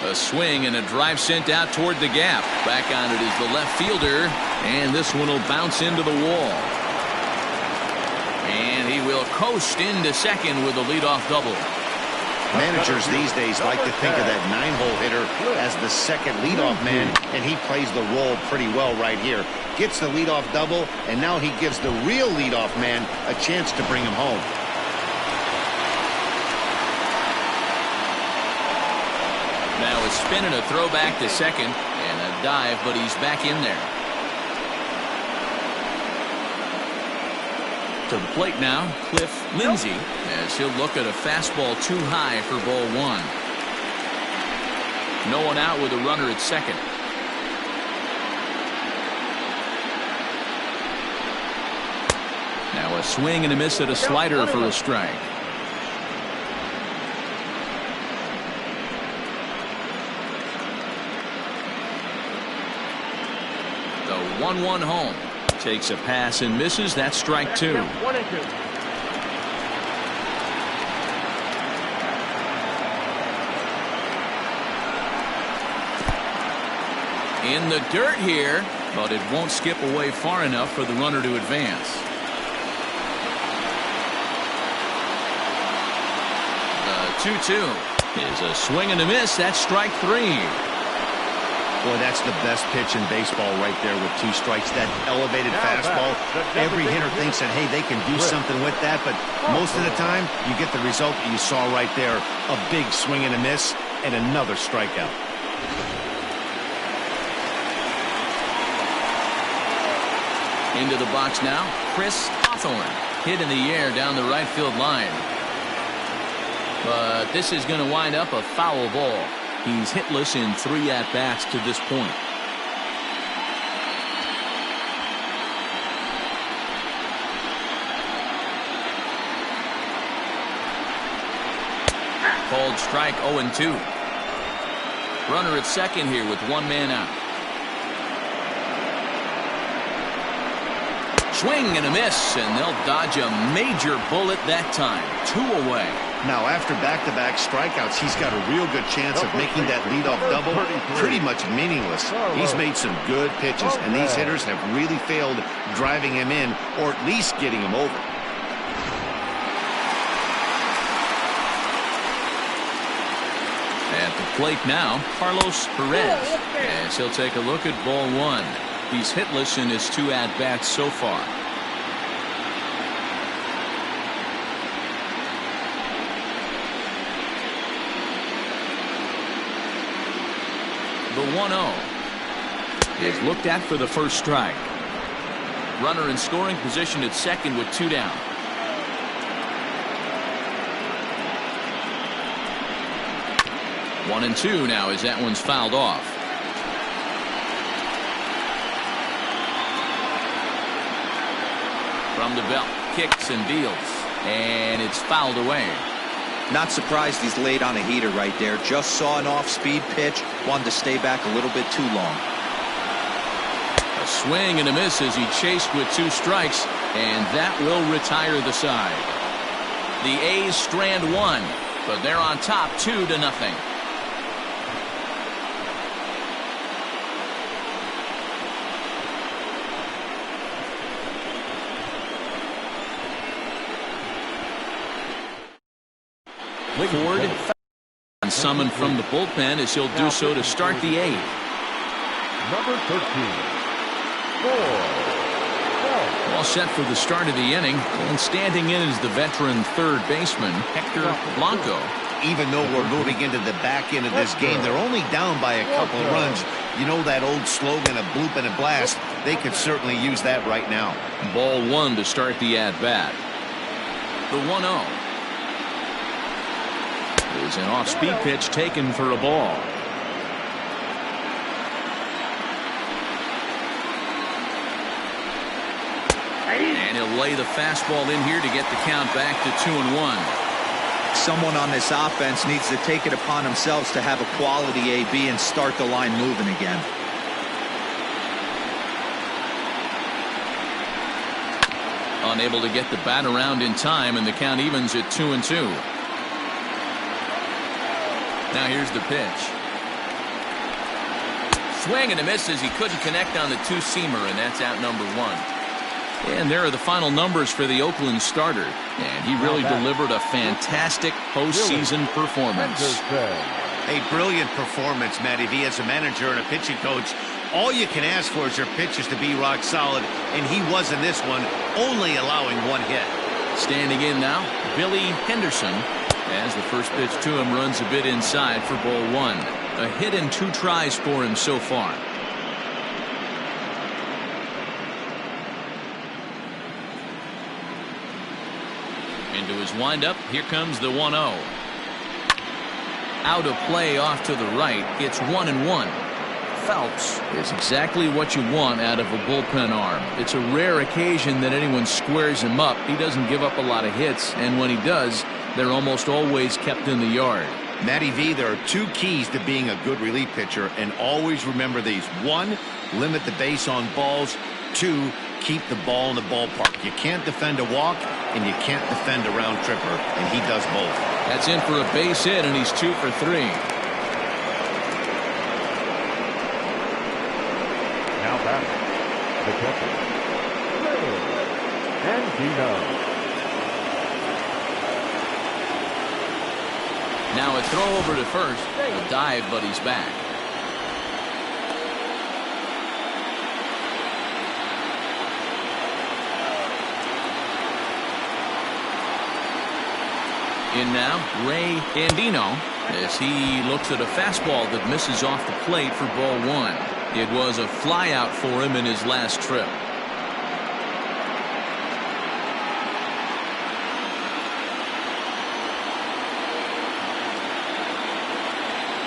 A swing and a drive sent out toward the gap. Back on it is the left fielder, and this one will bounce into the wall. And he will coast into second with a leadoff double. Managers these days like to think of that 9-hole hitter as the second leadoff man, and he plays the role pretty well right here. Gets the leadoff double, and now he gives the real leadoff man a chance to bring him home. Now a spin and a throw back to second, and a dive, but he's back in there. To the plate now, Cliff Lindsey, as he'll look at a fastball too high for ball 1. No one out with a runner at second. A swing and a miss at a slider for a strike. The 1-1 home. Takes a pass and misses. That's strike 2. 1-2. In the dirt here, but it won't skip away far enough for the runner to advance. The 2-2 is a swing and a miss. That's strike 3. Boy, that's the best pitch in baseball right there with 2 strikes. That elevated fastball. Every hitter thinks that, hey, they can do something with that, but most of the time, you get the result that you saw right there. A big swing and a miss and another strikeout. Into the box now, Chris Hawthorne. Hit in the air down the right field line. But this is going to wind up a foul ball. He's hitless in 3 at-bats to this point. Called strike 0-2. Runner at second here with 1 man out. Swing and a miss, and they'll dodge a major bullet that time. 2 away. Now, after back-to-back strikeouts, he's got a real good chance of making that leadoff double pretty much meaningless. He's made some good pitches, and these hitters have really failed driving him in or at least getting him over. At the plate now, Carlos Perez, as he'll take a look at ball 1. He's hitless in his 2 at-bats so far. The 1-0 is looked at for the first strike. Runner in scoring position at second with 2 down. One and 2 now as that one's fouled off. From the belt, kicks and deals, and it's fouled away. Not surprised he's laid on a heater right there. Just saw an off-speed pitch. Wanted to stay back a little bit too long. A swing and a miss as he chased with 2 strikes, and that will retire the side. The A's strand 1, but they're on top 2-0. Ford summoned from the bullpen as he'll do so to start the 8th. Number 13, Ford. All set for the start of the inning, and standing in is the veteran third baseman Hector Blanco. Even though we're moving into the back end of this game, they're only down by a couple of runs. You know that old slogan, a bloop and a blast. They could certainly use that right now. Ball 1 to start the at-bat. The 1-0. Is an off-speed pitch taken for a ball. And he'll lay the fastball in here to get the count back to 2-1. Someone on this offense needs to take it upon themselves to have a quality AB and start the line moving again. Unable to get the bat around in time, and the count evens at 2-2. Now here's the pitch. Swing and a miss as he couldn't connect on the 2-seamer, and that's out number 1. And there are the final numbers for the Oakland starter, and he really delivered a fantastic postseason performance. A brilliant performance, Matty V. As a manager and a pitching coach, all you can ask for is your pitchers to be rock solid, and he was in this one, only allowing 1 hit. Standing in now, Billy Henderson, as the first pitch to him runs a bit inside for ball 1. A hit and 2 tries for him so far. Into his windup, here comes the 1-0. Out of play off to the right. It's 1-1. Phelps is exactly what you want out of a bullpen arm. It's a rare occasion that anyone squares him up. He doesn't give up a lot of hits, and when he does, they're almost always kept in the yard. Matty V, there are two keys to being a good relief pitcher, and always remember these. One, limit the base on balls. Two, keep the ball in the ballpark. You can't defend a walk, and you can't defend a round tripper, and he does both. That's in for a base hit, and he's 2 for 3. Now batting, the catcher, Andino. Now a throw over to first. A dive, but he's back. In now, Ray Andino, as he looks at a fastball that misses off the plate for ball 1. It was a flyout for him in his last trip.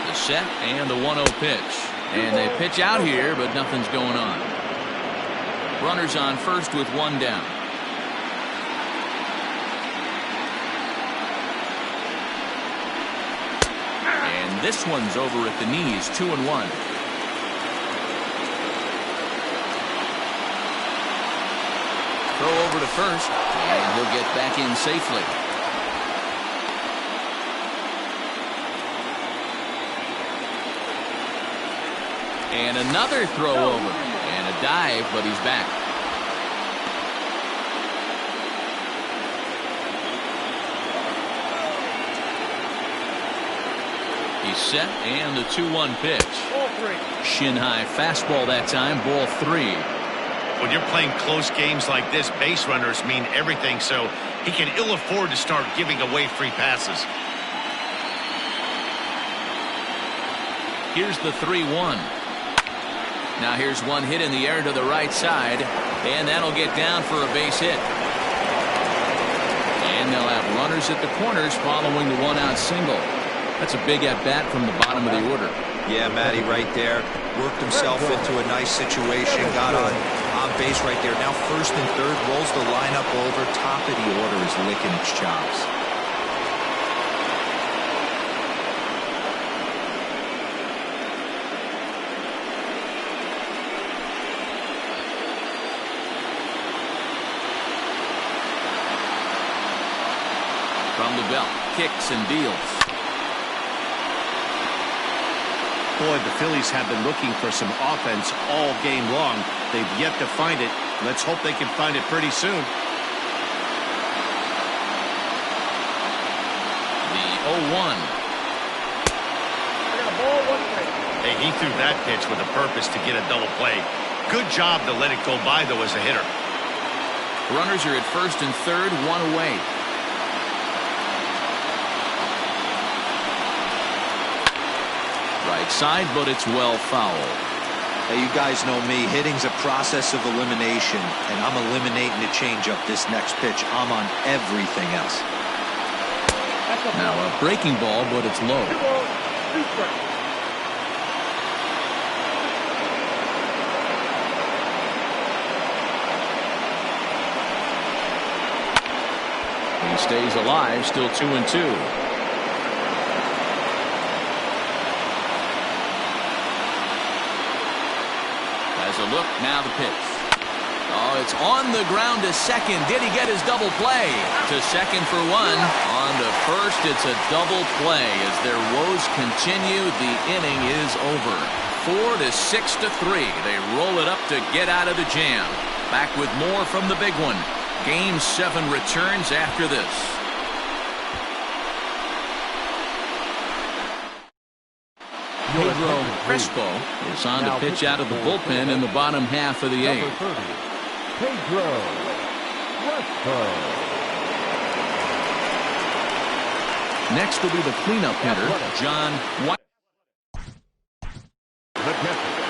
The set and the 1-0 pitch. And they pitch out here, but nothing's going on. Runners on first with 1 down. And this one's over at the knees, 2-1. Throw over to first, and he'll get back in safely. And another throw over, and a dive, but he's back. He's set, and the 2-1 pitch. Shin high fastball that time, ball 3. When you're playing close games like this, base runners mean everything, so he can ill afford to start giving away free passes. Here's the 3-1. Now here's one hit in the air to the right side, and that'll get down for a base hit. And they'll have runners at the corners following the 1-out single. That's a big at-bat from the bottom of the order. Yeah, Matty, right there. Worked himself into a nice situation. Got on base right there. Now first and third, rolls the lineup over. Top of the order is licking its chops. From the belt, kicks and deals. Boy, the Phillies have been looking for some offense all game long. They've yet to find it. Let's hope they can find it pretty soon. The 0-1. Hey, he threw that pitch with a purpose to get a double play. Good job to let it go by, though, as a hitter. Runners are at first and third, 1 away. Right side, but it's well fouled. Now, you guys know me. Hitting's a process of elimination, and I'm eliminating the changeup this next pitch. I'm on everything else. Now a breaking ball, but it's low. He stays alive, still 2-2. A look, now the pitch. Oh, it's on the ground to second. Did he get his double play? To second for 1. On to first, it's a double play. As their woes continue, the inning is over. 4-6-3. They roll it up to get out of the jam. Back with more from the big one. Game 7 returns after this. Pedro Crespo is on to pitch out of the bullpen in the bottom half of the 8th. Pedro Crespo. Next will be the cleanup hitter, John White. The catcher,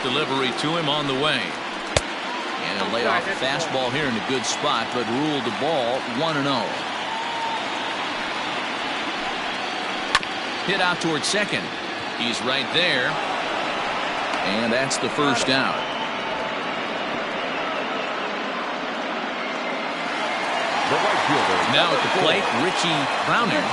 delivery to him on the way. And he'll lay off a fastball here in a good spot, but ruled the ball 1-0. Hit out towards second. He's right there. And that's the first out. The right fielder. Now at the plate, Richie Browning.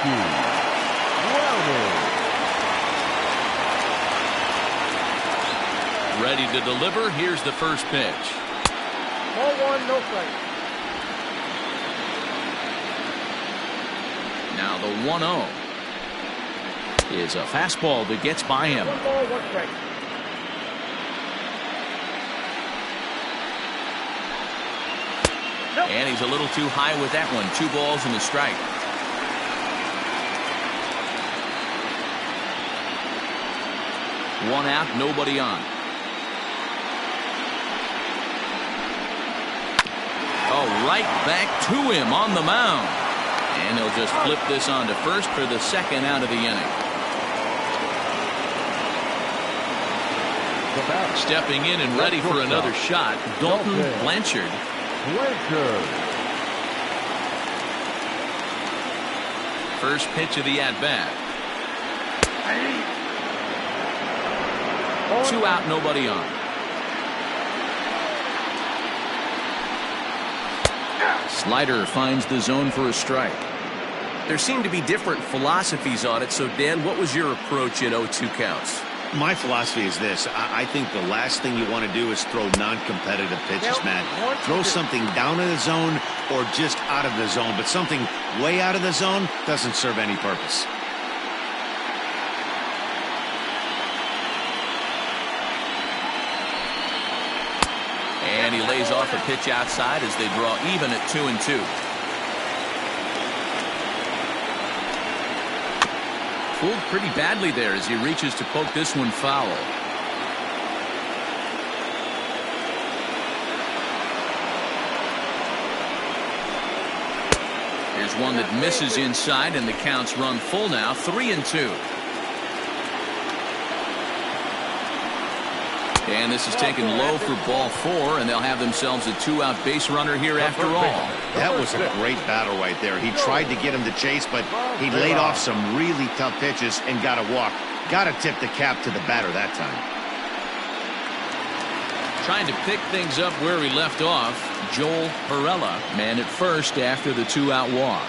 Ready to deliver. Here's the first pitch. Ball one, no strike. Now the 1-0 is a fastball that gets by him. 1 ball, 1 strike. And he's a little too high with that one. 2 balls and a strike. One out, nobody on. Oh, right back to him on the mound. And he'll just flip this on to first for the second out of the inning. Stepping in and ready for another shot, Dalton Blanchard. First pitch of the at-bat. 2 out, nobody on. Slider finds the zone for a strike. There seem to be different philosophies on it. So, Dan, what was your approach at 0-2 counts? My philosophy is this. I think the last thing you want to do is throw non-competitive pitches, Matt. Throw something down in the zone or just out of the zone. But something way out of the zone doesn't serve any purpose. And he lays off a pitch outside as they draw even at 2-2. Fooled pretty badly there as he reaches to poke this one foul. Here's one that misses inside, and the counts run full now, 3-2. And this is taken low for ball 4, and they'll have themselves a 2-out base runner here after all. That was a great battle right there. He tried to get him to chase, but he laid off some really tough pitches and got a walk. Got to tip the cap to the batter that time. Trying to pick things up where he left off, Joel Perella, man at first after the 2-out walk.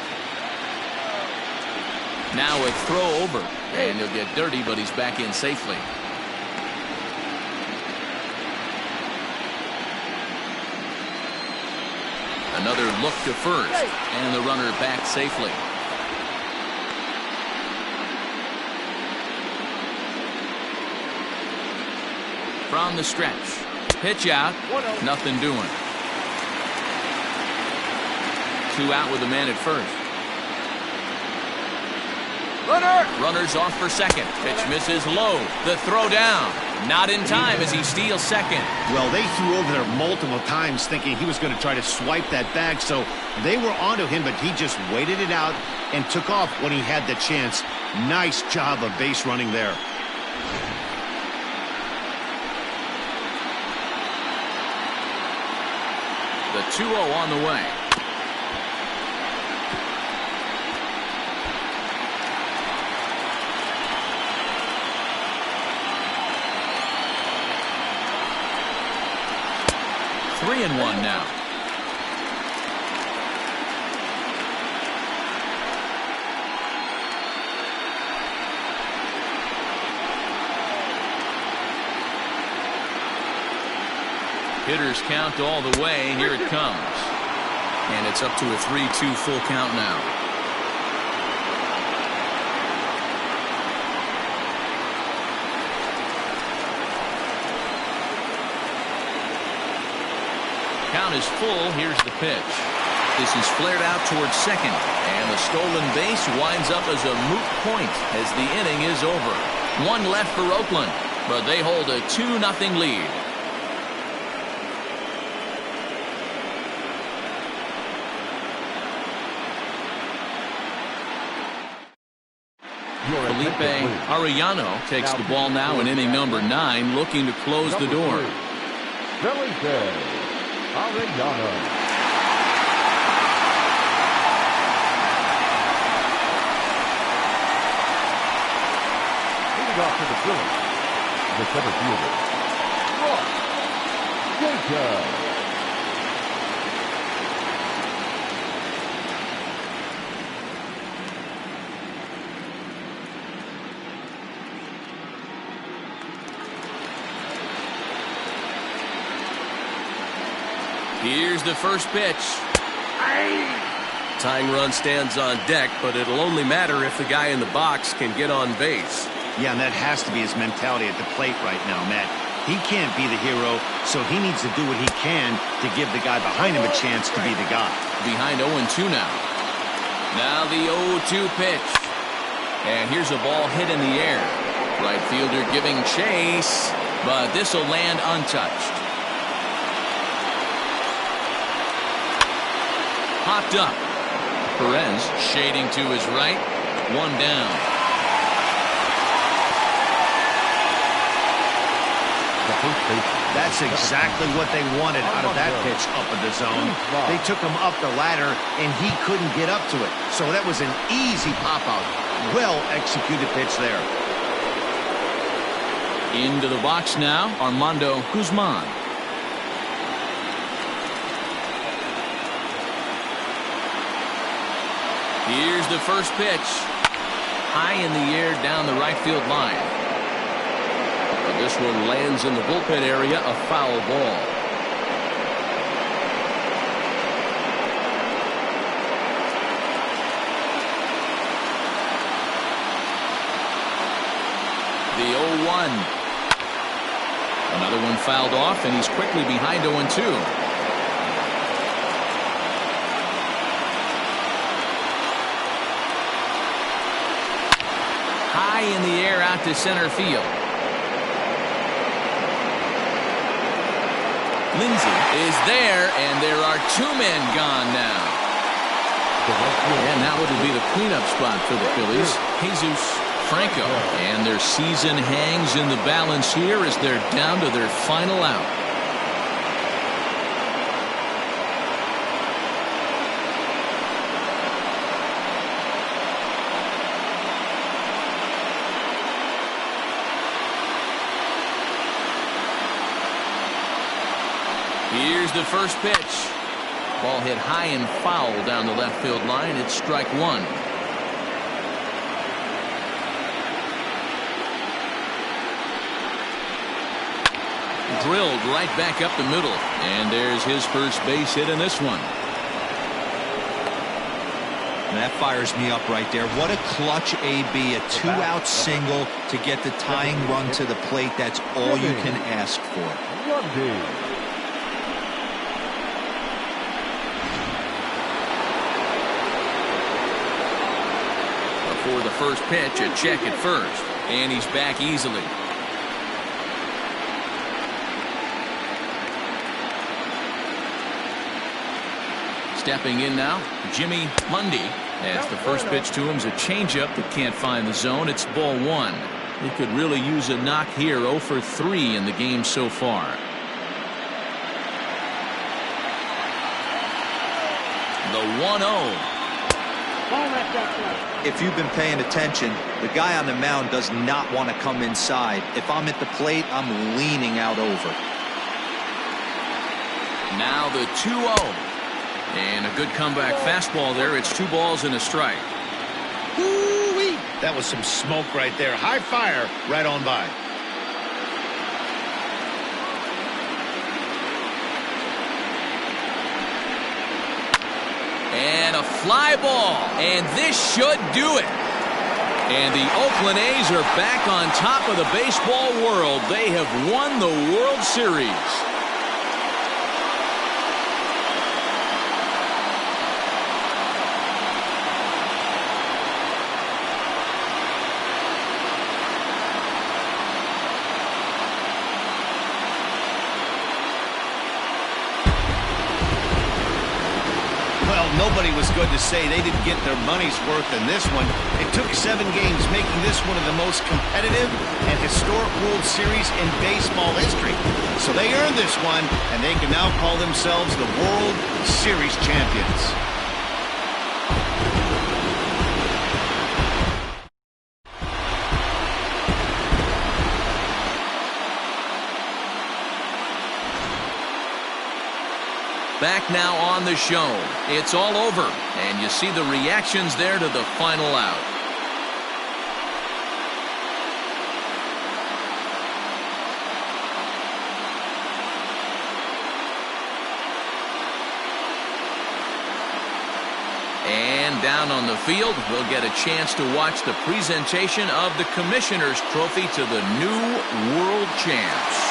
Now a throw over, and he'll get dirty, but he's back in safely. Another look to first, and the runner back safely. From the stretch, pitch out, nothing doing. 2 out with a man at first. Runner's off for second. Pitch misses low. The throw down. Not in time as he steals second. Well, they threw over there multiple times thinking he was going to try to swipe that bag, so they were onto him, but he just waited it out and took off when he had the chance. Nice job of base running there. The 2-0 on the way. Three and 1 now. Hitters count all the way. Here it comes. And it's up to a 3-2 full count now. Count is full. Here's the pitch. This is flared out towards second. And the stolen base winds up as a moot point as the inning is over. 1 left for Oakland, but they hold a 2-0 lead. Felipe Arellano takes the ball now in inning number 9, looking to close the door. Felipe Arellano. Off to the Phillies, the center fielder, Ws G7. Here's the first pitch. Tying run stands on deck, but it'll only matter if the guy in the box can get on base. Yeah, and that has to be his mentality at the plate right now, Matt. He can't be the hero, so he needs to do what he can to give the guy behind him a chance to be the guy. Behind 0-2 now. Now the 0-2 pitch. And here's a ball hit in the air. Right fielder giving chase, but this will land untouched. Popped up. Perez shading to his right. One down. That's exactly what they wanted out of that pitch up in the zone. They took him up the ladder, and he couldn't get up to it. So that was an easy pop-out. Well-executed pitch there. Into the box now, Armando Guzman. Here's the first pitch. High in the air down the right field line. This one lands in the bullpen area, a foul ball. The 0-1. Another one fouled off, and he's quickly behind 0-2. High in the air out to center field. Lindsey is there, and there are 2 men gone now. And now it'll be the cleanup spot for the Phillies. Jesus Franco. And their season hangs in the balance here as they're down to their final out. Here's the first pitch. Ball hit high and foul down the left field line. It's strike 1. Drilled right back up the middle. And there's his first base hit in this one. And that fires me up right there. What a clutch AB. A 2-out single to get the tying run to the plate. That's all you can ask for. For the first pitch, a check at first, and he's back easily. Stepping in now, Jimmy Mundy. As the first pitch to him is a changeup that can't find the zone. It's ball 1. He could really use a knock here. 0 for 3 in the game so far. The 1-0. If you've been paying attention, the guy on the mound does not want to come inside. If I'm at the plate, I'm leaning out over. Now the 2-0. And a good comeback fastball there. It's 2 balls and a strike. Woo-wee. That was some smoke right there. High fire right on by. And a fly ball. And this should do it. And the Oakland A's are back on top of the baseball world. They have won the World Series. Well, nobody was going to say they didn't get their money's worth in this one. It took 7 games, making this one of the most competitive and historic World Series in baseball history. So they earned this one, and they can now call themselves the World Series champions. Back now on the show. It's all over, and you see the reactions there to the final out. And down on the field, we'll get a chance to watch the presentation of the Commissioner's Trophy to the new World Champs.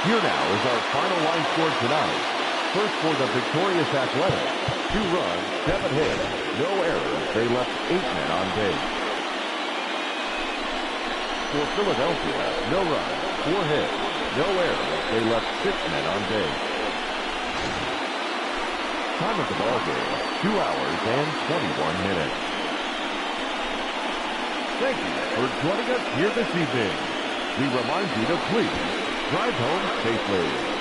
Here now is our final line score tonight. First for the victorious Athletics, 2 runs, 7 hits, no errors. They left 8 men on base. For Philadelphia, no runs, 4 hits, no errors. They left 6 men on base. Time of the ball game, 2 hours and 21 minutes. Thank you for joining us here this evening. We remind you to please drive home safely.